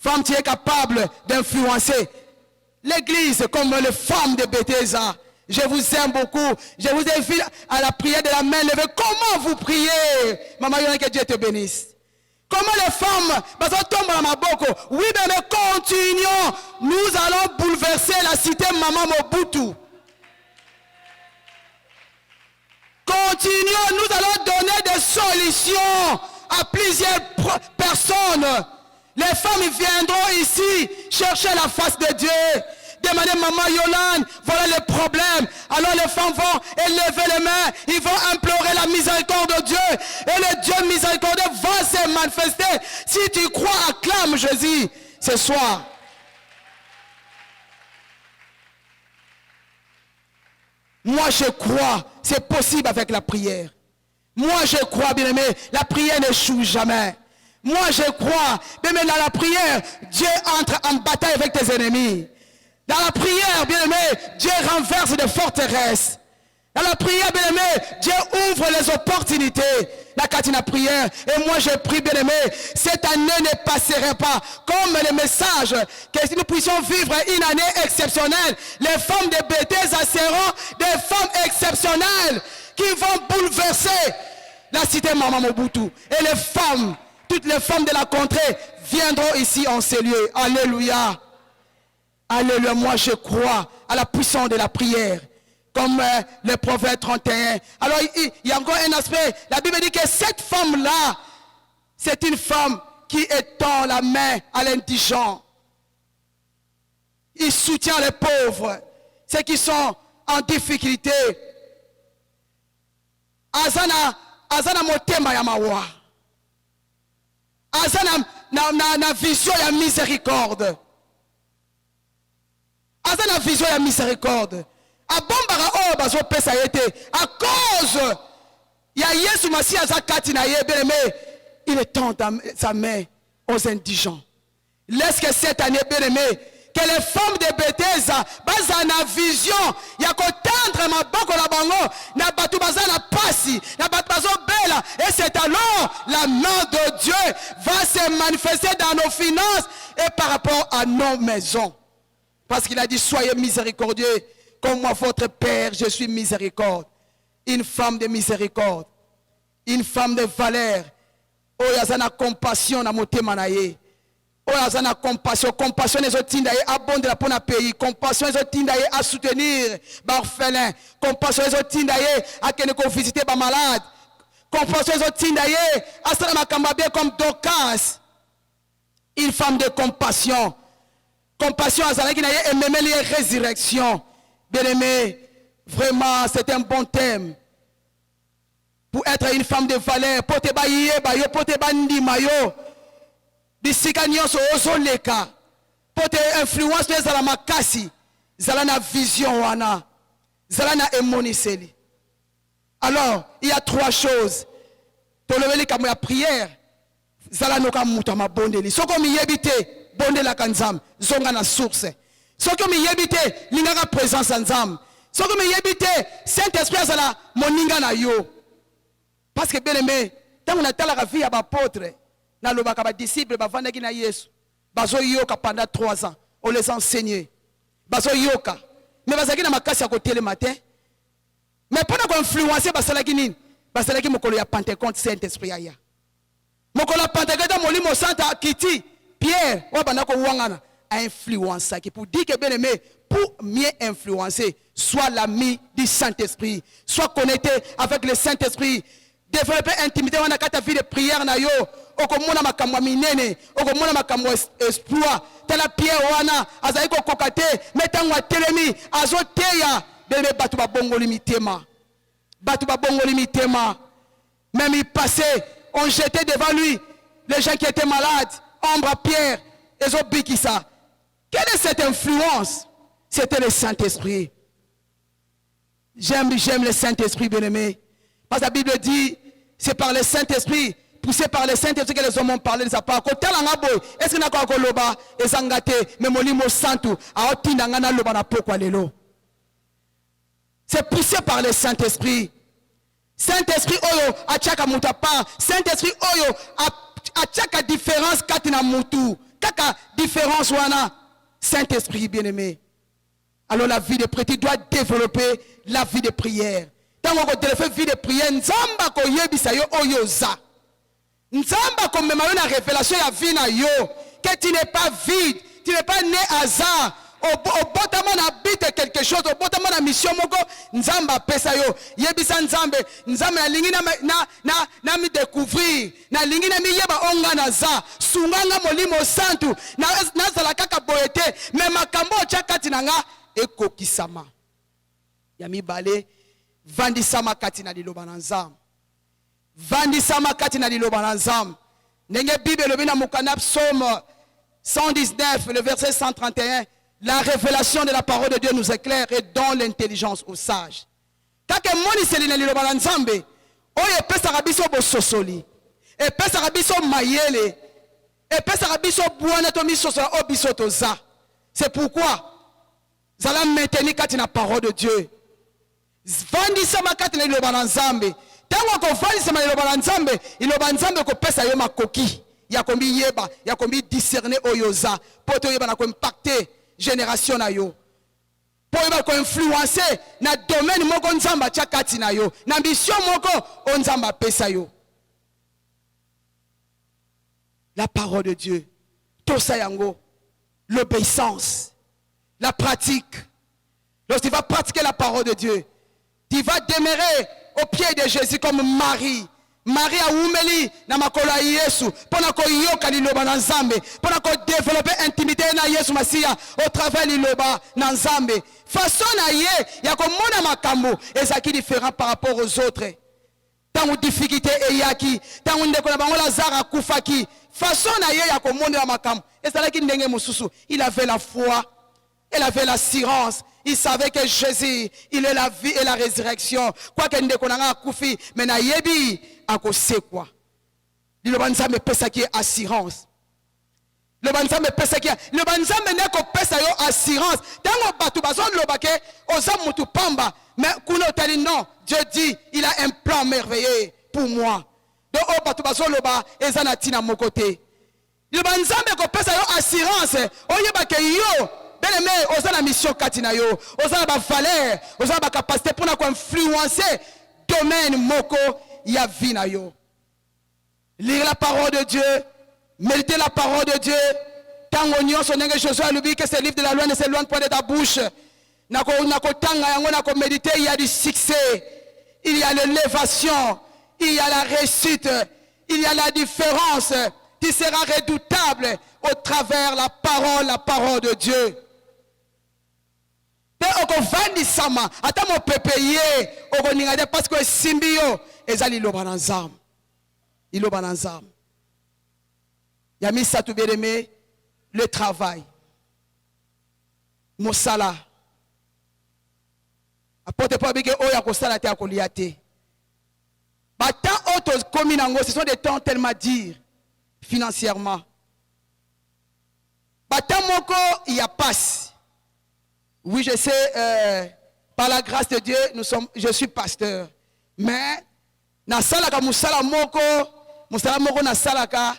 Femme, tu es capable d'influencer l'église comme les femmes de Bethesda. Je vous aime beaucoup. Je vous invite à la prière de la main levée. Comment vous priez? Maman, que Dieu te bénisse. Comment les femmes, oui, mais continuons. Nous allons bouleverser la cité Maman Mobutu. Continuons, nous allons donner des solutions à plusieurs personnes. Les femmes viendront ici chercher la face de Dieu. Demander Maman Yolande, voilà le problème. Alors les femmes vont élever les mains, ils vont implorer la miséricorde de Dieu. Et le Dieu miséricordieux va se manifester. Si tu crois, acclame Jésus ce soir. Moi je crois, c'est possible avec la prière. Moi je crois, bien aimé, la prière n'échoue jamais. Moi je crois, bien aimé, dans la prière, Dieu entre en bataille avec tes ennemis. Dans la prière, bien aimé, Dieu renverse des forteresses. Dans la prière, bien aimé, Dieu ouvre les opportunités. La Katina prière. Et moi, je prie, bien aimé, cette année ne passerait pas comme le message que nous puissions vivre une année exceptionnelle. Les femmes de Bethesda seront des femmes exceptionnelles qui vont bouleverser la cité Maman Mobutu. Et les femmes, toutes les femmes de la contrée viendront ici en ces lieux. Alléluia. Alléluia, moi je crois à la puissance de la prière. Comme le prophète 31. Alors il y a encore un aspect. La Bible dit que cette femme-là, c'est une femme qui étend la main à l'indigent. Il soutient les pauvres, ceux qui sont en difficulté. Azana motema ya mawa. Azana na vision ya miséricorde. Azana vision ya miséricorde. A bombara o bazo pesa yete. À cause ya Yesu Masi azakati na ye bien-aimé, il tend sa main aux indigents. Laisse que cette année, bien-aimé, que les femmes de Bethesda basent na vision ya kotendre maboko la bango na batu bazana pasi na batu bazo bela, et c'est alors la main de Dieu va se manifester dans nos finances et par rapport à nos maisons. Parce qu'il a dit, soyez miséricordieux, comme moi, votre Père, je suis miséricorde. Une femme de miséricorde, une femme de valeur. Oh, il y a compassion dans mon témanaye. Oh, il y a compassion. Compassion les autres abonde pour le pays. Compassion les autres à soutenir les orphelins. Compassion les autres à visiter les malades. Compassion les autres à se comme Dorcas. Une femme de compassion. Compassion à Zalaki et même les résurrections. Bien aimé, vraiment, c'est un bon thème. Pour être une femme de valeur, pour te bailler, pour te bandi mayo, des sikanyo so ozoleka, pour te influence les alamakasi, zalana vision wana, zalana emoniseli. Alors, il y a trois choses. Pour lever comme la prière, zalano kamutama bondeli. Soko mi yebite. Bonde la kanzam, zonga na source. Ce que me yebite, l'ingara présence en zam. Ce que me yebite, Saint-Esprit a la moninga na yo. Parce que bien aimé, tant on a tala la vie à l'apôtre, na lo baka ba disciple ba vanda ki na Yesu. Bazo yoka pendant 3 ans, on les enseignait. Bazo yoka. Mais bazaki na makasi à côté le matin. Mais pendant qu'on influencer basala ki nini, basalaki mokolo ya Pentecôte Saint-Esprit aya. Mokolo ya Pentecôte molimo santa kiti Pierre wa bandako wangana a influencé pour dire que bien aimé pour mieux influencer soit l'ami du Saint-Esprit, soit connecté avec le Saint-Esprit, développer intimité wana kata vie de prière na yo okomona makamwa minene okomona makamwa exploit tala Pierre wana azali ko kokate metango telemi azoteya bebe batu ba bongoli mitema. Batu ba bongoli mitema. Même il passait, on jetait devant lui les gens qui étaient malades, ombre à Pierre, et Zobikisa. Quelle est cette influence? C'était le Saint-Esprit. J'aime le Saint-Esprit, bien-aimé. Parce que la Bible dit, c'est par le Saint-Esprit, poussé par le Saint-Esprit que les hommes ont parlé de sa part. Est-ce qu'il y a encore loba et zangate, mais molimo santu, a otina ngana loba na pokwa lelo. C'est poussé par le Saint-Esprit. Saint-Esprit oyo achaka muta pa. Saint-Esprit oyo achaka différence katina mutu. Kaka différence wana. Saint-Esprit bien-aimé. Alors la vie de prière, tu dois développer la vie de prière. Tant qu'on développe la vie de prière, nzamba ko yebisa yo oyo za. Nzamba ko mema yo na révélation ya vie na yo. Que tu n'es pas vide, tu n'es pas né hasard. Au botama na bite quelque chose, au botama na mission moko, nzamba pesa yo. Yebisa nzambe, nzambe na lingi na mi découvrir, na lingi na mi yeba onga na za, sunganga molimo santu, na zala kaka boyete, me makambo chakati na nga, eko kisama. Yami bale, vandisama kati na liloba na nzam. Vandisama kati na liloba na nzam. Nenge Bible lobina mukana Psaume 119, le verset 131. La révélation de la parole de Dieu nous éclaire et donne l'intelligence aux sages. Kake moni selina liloba na nzambe, oye pesa rabiso bo sosoli, e pesa rabiso mayele, e pesa rabiso buana to misoso obiso toza. C'est pourquoi zala maintenir kati na parole de Dieu. Vandisa makati na liloba na nzambe. Tango ko vandisa na liloba na nzambe, liloba nzambe ko pesa yo makoki. Ya kombi yeba, ya kombi discerner oyoza, poto yeba na ko impacter génération na yo. Pour yeba ko influencer na domaine moko nzamba tia kati na yo. Na mission moko onzamba pesa yo. La parole de Dieu. Tosa yango. L'obéissance. La pratique. Lorsque tu vas pratiquer la parole de Dieu, tu vas demeurer au pied de Jésus comme Marie. Marie a oumeli na makola Yesu pona ko yoka liloba na nzambe pona ko développer intimité na Yesu Masia au travers liloba na nzambe façon na ye ya ko mona makambo ezaki différent par rapport aux autres. Tangu difficulté eyaki tangu ndeko na bango Lazare akufaki façon na ye ya ko mona makambo ezalaki ndenge mususu. Il avait la foi, il avait l'assurance. Il savait que Jésus, il est la vie et la résurrection. Quoi que ndeko na nga kufi, mais na yebi akose quoi. Le banzambe pesa qui est assurance. Le banzambe pesa qui est le banzambe ne ko pesa yo assurance. Tango batu bazon lobake oza mutu pamba, mais kuno tali non, Dieu dit, il a un plan merveilleux pour moi. Donc o batu bazon loba ezana tina mon côté. Le banzambe ko pesa yo assurance. Oyebake yo bien-aimé, on a la mission katina yo, on a la valeur, on a la capacité pour influencer domaine moko ya vina yo. Lire la parole de Dieu, méditer la parole de Dieu. Tant on y a Josué a dit que ce livre de la loi ne s'éloigne point de ta bouche. Méditer, il y a du succès, il y a l'élévation, il y a la réussite, il y a la différence qui sera redoutable au travers la parole de Dieu. Ata mo pepeye okoningade parce que simbio ezali lobananzam ilobananzam ya misa tu bien-aimé le travail mosala apote po bike oya ko sala te akolia te bata auto komi nango ce sont des temps tellement durs financièrement bata moko il y a passe. Oui, je sais, par la grâce de Dieu, je suis pasteur. Mais, na salaka musala moko na salaka,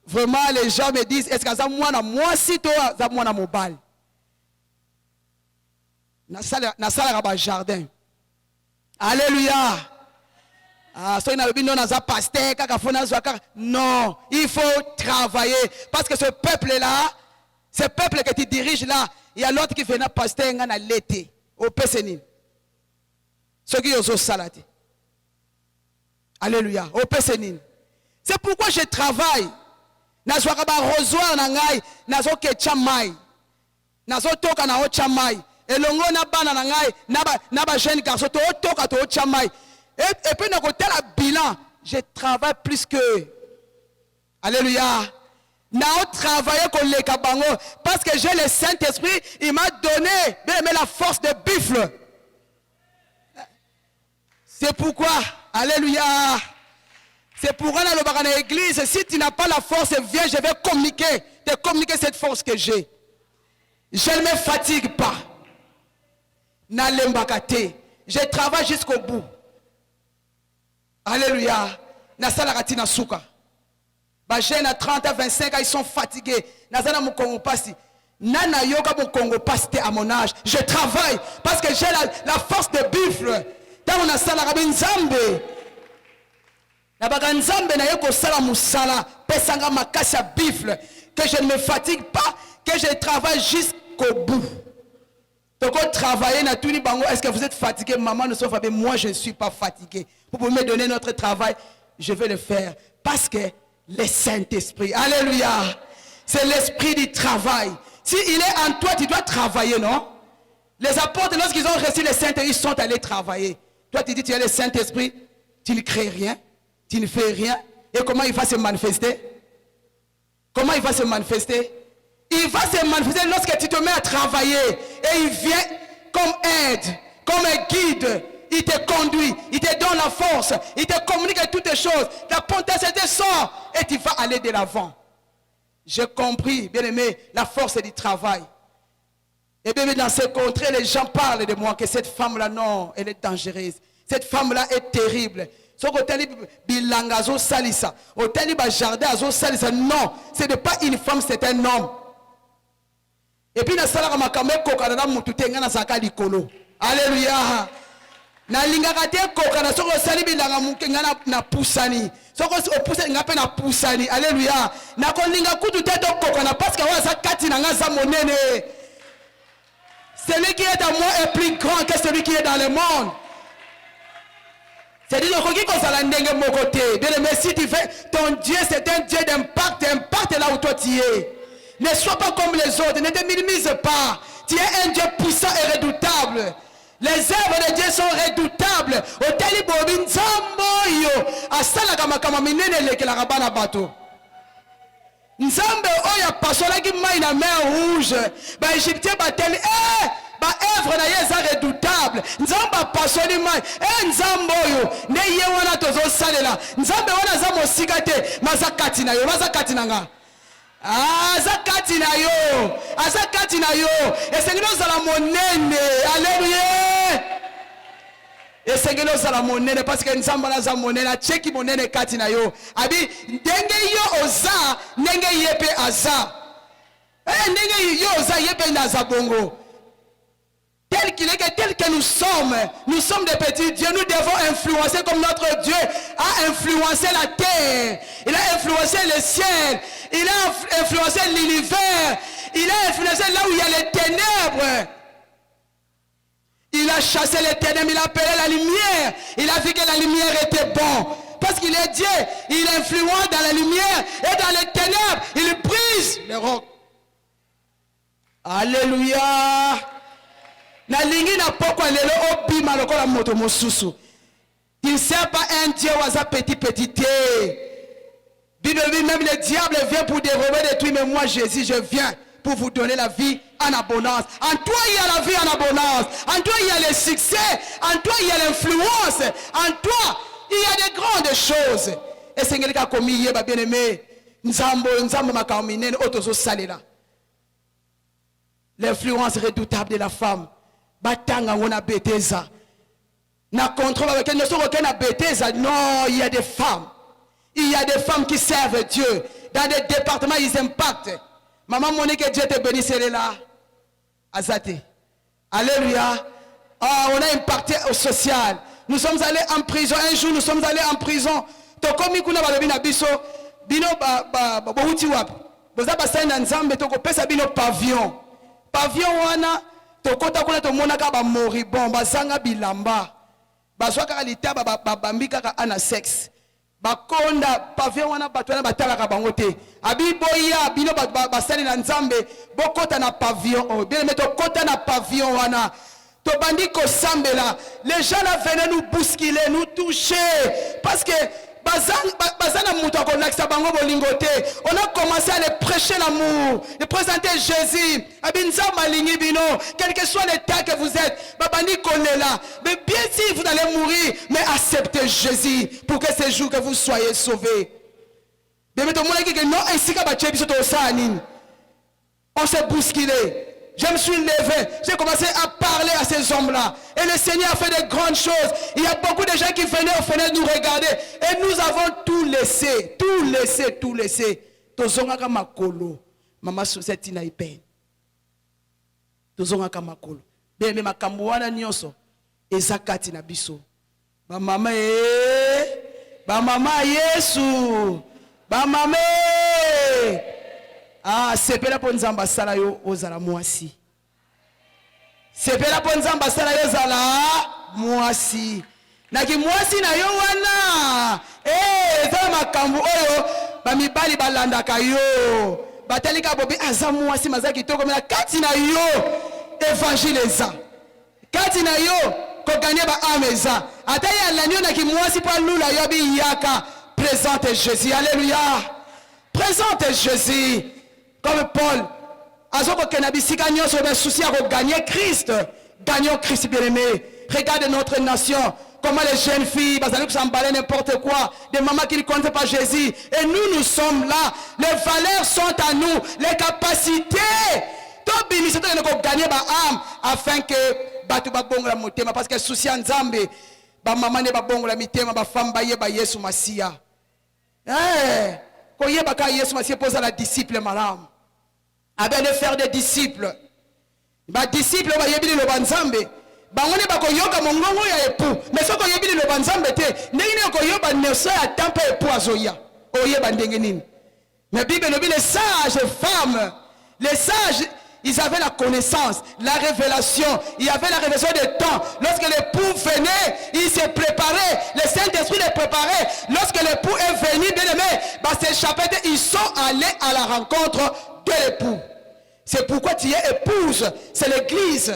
vraiment les gens me disent, est-ce que ça moi sito ça moi na mobile. Na salaka ba jardin. Alléluia. Non, il faut travailler. Parce que ce peuple-là, ce peuple que tu diriges là, il y a l'autre qui vient pasteur à l'été, au Pessénine. Ce qui est au salati. Alléluia, au Pessénine. C'est pourquoi je travaille. Nazo rosoir na ngai, nazo kechamai. Nazo toka na ochamai. Elongo na bana na ngai, na ba jeune garçon to toka to ochamai. Et puis, dans le bilan, je travaille plus que. Alléluia. Nao travaillé comme les kabango. Parce que j'ai le Saint-Esprit, il m'a donné la force de buffle. C'est pourquoi, alléluia. C'est pourquoi dans l'église, si tu n'as pas la force, viens, je vais te communiquer cette force que j'ai. Je ne me fatigue pas. Nalembakate. Je travaille jusqu'au bout. Alléluia. Nasala katina suka. Ba jeune à 30 à 25 ans, ils sont fatigués. Nazana mon Congo pasti. Nana yoga mon Congo pasti à mon âge. Je travaille parce que j'ai la force de buffle. Dans on a sala rabin nzambe. Na baga nzambe na yoko sala musala. Pesanga makasa buffle. Que je ne me fatigue pas. Que je travaille jusqu'au bout. Donc on travaille na tuni bango. Est-ce que vous êtes fatigué? Maman ne soit pas. Moi je ne suis pas fatigué. Vous pouvez me donner notre travail, je vais le faire. Parce que le Saint-Esprit, alléluia, c'est l'esprit du travail. S'il est en toi, tu dois travailler, non? Les apôtres, lorsqu'ils ont reçu le Saint-Esprit, ils sont allés travailler. Toi, tu dis, tu as le Saint-Esprit, tu ne crées rien, tu ne fais rien. Et comment il va se manifester? Comment il va se manifester? Il va se manifester lorsque tu te mets à travailler. Et il vient comme aide, comme un guide. Il te conduit, il te donne la force, il te communique toutes les choses. Ta potentialité sort et tu vas aller de l'avant. J'ai compris, bien aimé, la force du travail. Et bien dans ces contrées, les gens parlent de moi que cette femme-là, non, elle est dangereuse. Cette femme-là est terrible. Non, ce n'est pas une femme, c'est un homme. Et puis, alléluia. Na lingaka te koka na soko sali bilanga mukenga na pusani soko opuse ngape na pusani alléluia na kolinga kutu te to koka na parce que wa kati na ngaza monene. Celui qui est à moi est plus grand que celui qui est dans le monde. C'est-à-dire que ça ndenge moko te. Bien aimé, si tu fais ton Dieu, c'est un Dieu d'impact, impact là où toi tu es. Ne sois pas comme les autres, ne te minimise pas. Tu es un Dieu puissant et redoutable. Les œuvres de Dieu sont redoutables. Au Talibobi Nzambo yo asala kama minene leke la rabana bato. Nzambe oya pasola ki mai na mer rouge. Ba Égyptien ba tel ba œuvre na yeza redoutable. Nzamba pasoli mai. Nzambo yo ne ye wana tozo salela. Nzambe wana za mosika te mazakati na yo mazakati na nga. Azakati na yo, azakati na yo. Esengelo zala monene, alléluia. Esengelo zala monene parce que nzamba na za monene, cheki monene kati na yo. Abi ndenge yo oza, ndenge yepe aza. Ndenge yo oza yepe na za bongo. Tel qu'il est, tel que nous sommes des petits dieux, nous devons influencer comme notre Dieu a influencé la terre, il a influencé le ciel, il a influencé l'univers, il a influencé là où il y a les ténèbres. Il a chassé les ténèbres, il a appelé la lumière, il a vu que la lumière était bon. Parce qu'il est Dieu, il influence dans la lumière et dans les ténèbres, il brise les rocs. Alléluia. Nalingi na poko lelo obima lokola moto mosusu. Il ne sert pas un Dieu waza petit. Bible dit même le diable vient pour dérober des trucs, mais moi Jésus je viens pour vous donner la vie en abondance. En toi il y a la vie en abondance. En toi il y a le succès. En toi il y a l'influence. En toi il y a des grandes choses. Et c'est quelqu'un comme il bien aimé. Nzambo makaminen otozo salela. L'influence redoutable de la femme. Batanga wona beteza. Na contrôle avec elle ne sont aucun beteza. Non, il y a des femmes. Il y a des femmes qui servent Dieu. Dans des départements, ils impactent. Maman Monique, Dieu te bénisse, elle est là. Azate. Alléluia. Oh, on a impacté au social. Nous sommes allés en prison. Un jour, nous sommes allés en prison. Tokomi kuna balobi na biso. Bino bouti wapi. Boza basali na nzambe toko pesa bino pavillon. Pavillon wana tokota kuna tomonaka ba moribond bazanga bilamba. Bazwa kaka litaba babambi kaka ana sexe. Bakonda pavillon wana bato wana batalaka bango te. Abi boya bino basali na nzambe bokota na pavillon. Oh, bien mais tokota na pavillon wana. Tobandi ko sambela. Les gens là venaient nous bousculer, nous toucher parce que on a commencé à les prêcher l'amour, de présenter Jésus. Quel que soit l'état que vous êtes, mais bien si vous allez mourir, mais acceptez Jésus pour que ce jour que vous soyez sauvés. On s'est bousculé. Je me suis levé, j'ai commencé à parler à ces hommes-là. Et le Seigneur a fait de grandes choses. Il y a beaucoup de gens qui venaient aux fenêtres nous regarder. Et nous avons tout laissé. Tout laissé, tout laissé. Tozongaka makolo. Mama Sosette na ipen. Tozongaka makolo. Bien, mais makambo wana nyonso. Ezakati na biso. Ba mama Ba mama Yesu. Ba mama Ah, c'est pas la bonne zamba sala yo ozala mwasi. C'est pas la bonne zamba sala yo zala mwasi. Naki mwasi na yo wana. Za makambu oyo ba mibali balanda ka yo. Batalika bobi aza mwasi mazaki toko mena kati na yo évangéliser. Kati na yo ko gagner ba ameza. Ata ya lanyo naki mwasi pa lula yo bi yaka. Présente Jésus. Alléluia. Présente Jésus. Comme Paul, souci à gagner Christ. Gagnons Christ bien-aimé. Regarde notre nation. Comment les jeunes filles, s'emballer n'importe quoi. Des mamans qui ne connaissent pas Jésus. Et nous, nous sommes là. Les valeurs sont à nous. Les capacités. Gagner ma âme. Afin que parce que souci en Zambé. Maman ne ba bon la mitema ba femme ba yeba Yesu Masia. Ko yeba ka Yesu Masia pose à la disciple madame. Avec de faire des disciples. Ba disciples ba yebi le banzambe. Ba ngone ba ko yoka mongongo ya epu. Mais soko yebi le banzambe te. Ndenge ko yoba neso ya tempe epu azoya. Oyeba ndenge nini. Mais Bible nous dit les sages femmes, les sages ils avaient la connaissance, la révélation. Il y avait la révélation des temps. Lorsque l'époux venait, il se préparait. Le Saint-Esprit les préparait. Lorsque l'époux est venu, bien aimé, ces chapitres, ils sont allés à la rencontre de l'époux. C'est pourquoi tu es épouse. C'est l'église.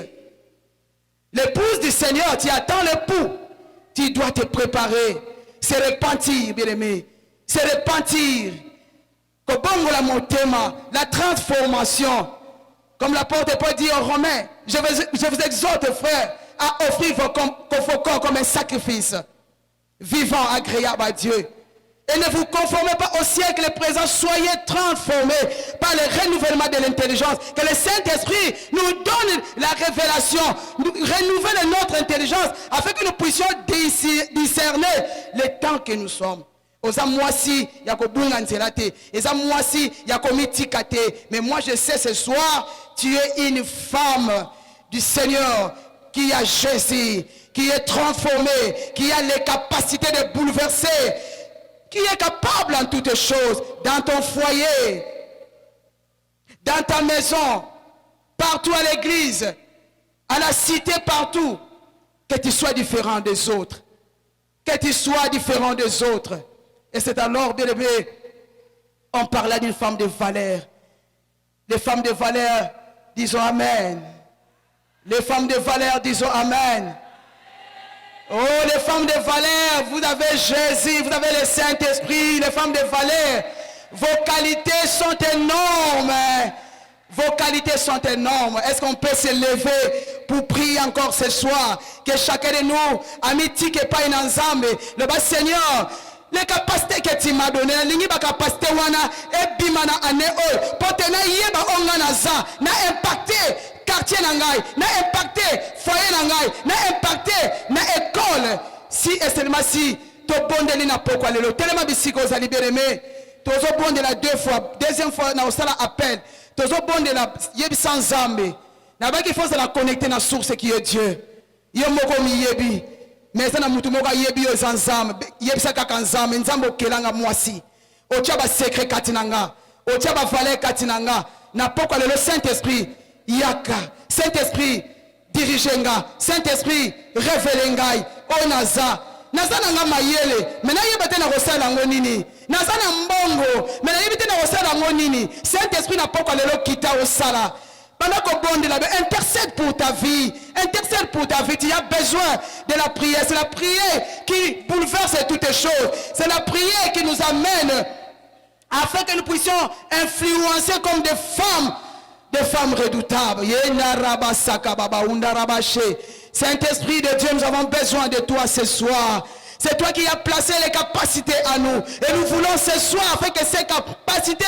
L'épouse du Seigneur, tu attends l'époux. Tu dois te préparer. C'est repentir, bien aimé. C'est repentir. La transformation. Comme l'apôtre Paul dit aux Romains, je vous exhorte, frères, à offrir vos corps comme un sacrifice vivant, agréable à Dieu. Et ne vous conformez pas au siècle présent, soyez transformés par le renouvellement de l'intelligence. Que le Saint-Esprit nous donne la révélation, nous renouvelle notre intelligence, afin que nous puissions discerner le temps que nous sommes. Mais moi je sais ce soir, tu es une femme du Seigneur qui a Jésus, qui est transformée, qui a les capacités de bouleverser, qui est capable en toutes choses, dans ton foyer, dans ta maison, partout à l'église, à la cité, partout, que tu sois différent des autres, que tu sois différent des autres. Et c'est alors, bien aimé, on parlait d'une femme de valeur. Les femmes de valeur, disons Amen. Les femmes de valeur, disons Amen. Oh, les femmes de valeur, vous avez Jésus, vous avez le Saint-Esprit. Les femmes de valeur, vos qualités sont énormes. Vos qualités sont énormes. Est-ce qu'on peut se lever pour prier encore ce soir? Que chacun de nous, amitié et pas une ensemble, le bas Seigneur, les capacités que tu m'as données, les capacités wana et bimana ane ol, potena yeba ongana za, na impacté quartier nangai, na impacté foyer nangai, na impacté na école. Si et seulement si to bondeli na pokwa lelo, tellement bisiko za libéré, tozo bondela deux fois, deuxième fois na osala appel, tozo bondela yebi sans zambe. Na ba qu'il faut se la connecter na source qui est Dieu. Yomoko mi yebi. mais ça na mutu moko yebi yo zanzambe yebisa kaka nzambe nzambe okelanga mwasi otia ba secret katinanga otia ba valeur katinanga na poko le Saint-Esprit yaka Saint-Esprit dirigenga Saint-Esprit révélengai onaza naza nanga mayele mena yebate na kosala ngo nini naza na mbongo mena yebate na kosala ngo nini Saint-Esprit na poko le kita osala. Intercède pour ta vie. Intercède pour ta vie. Tu as besoin de la prière. C'est la prière qui bouleverse toutes les choses. C'est la prière qui nous amène afin que nous puissions influencer comme des femmes redoutables. Saint-Esprit de Dieu, nous avons besoin de toi ce soir. C'est toi qui as placé les capacités à nous. Et nous voulons ce soir afin que ces capacités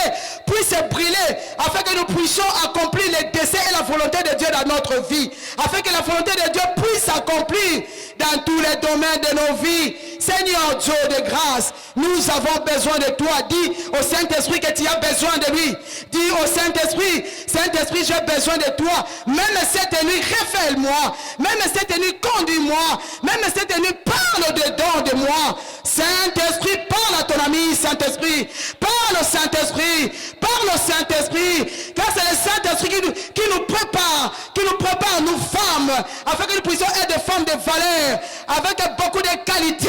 puissent briller, afin que nous puissions accomplir les desseins et la volonté de Dieu dans notre vie. Afin que la volonté de Dieu puisse s'accomplir dans tous les domaines de nos vies. Seigneur Dieu de grâce, nous avons besoin de toi. Dis au Saint-Esprit que tu as besoin de lui. Dis au Saint-Esprit, Saint-Esprit, j'ai besoin de toi. Même cette nuit, révèle-moi. Même cette nuit, conduis-moi. Même cette nuit, parle dedans de moi. Saint-Esprit, parle à ton ami. Saint-Esprit, parle au Saint-Esprit. Parle au Saint-Esprit. Car c'est le Saint-Esprit qui nous prépare, nous femmes, afin que nous puissions être des femmes de valeur, avec beaucoup de qualités,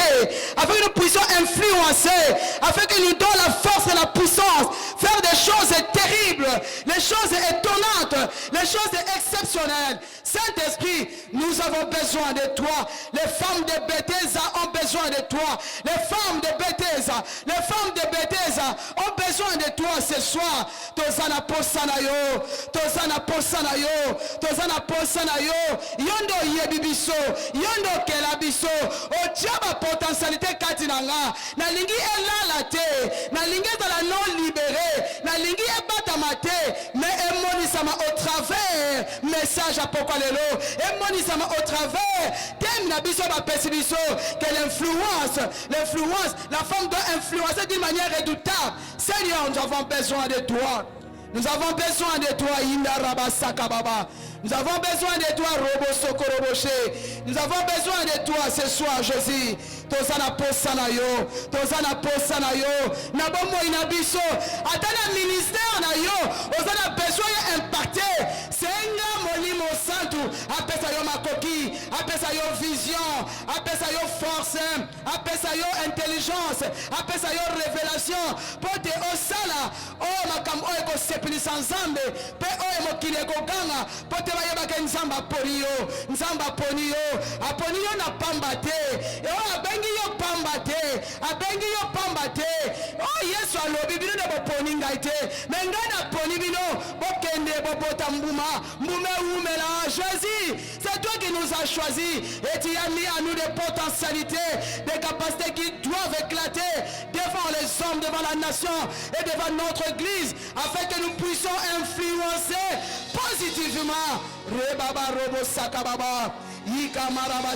afin que nous puissions influencer, afin qu'il nous donne la force et la puissance, faire des choses terribles, les choses étonnantes, les choses exceptionnelles. Saint-Esprit, nous avons besoin de toi. Les femmes de Bethesda ont besoin de toi. Les femmes de Bethesda ont besoin de toi ce soir. Tozana posanayo, tozana posanayo, tozana posanayo. Yondo yebibiso, yondo kelabiso. Otiaba potentialité katinanga. Na lingi elalate, na lingi la non libéré, na lingi ebatamate, mais emonisama au travers message apocalypse. Et monisama au travers thème nabiso ba pesibiso que l'influence, la femme doit influencer d'une manière redoutable. Seigneur, nous avons besoin de toi. Nous avons besoin de toi, Inda Rabasaka Baba. Nous avons besoin de toi, Robo Sokoroboché. Nous avons besoin de toi ce soir, Jésus. Tozana posanayo, tozana posanayo. Nabomo inabiso. Atana ministère na yo. Ozana besoin impacté. Senga molimo santu. Apesa yo makoki. Apesa yo vision. Apesa yo force. Apesa yo intelligence. Apesa yo révélation. Pote osala. Oh makam o eko sepilisa nzambe. Pe o emokile goganga. Pote bayebake nzamba poniyo. Nzamba poniyo. Aponiyo na pambate. E abengi yo pambate. Abengi yo pambate. Oh Yesu alobi bino de boponi ngaite. Mengana poni bino. Bokende bopota mbuma. Mbume umela. Jésus, c'est toi qui nous as choisis. Et tu as mis à nous des potentialités, des capacités qui doivent éclater devant les hommes, devant la nation et devant notre église, afin que nous puissions influencer positivement. Rebaba robo sakababa. Yika maraba.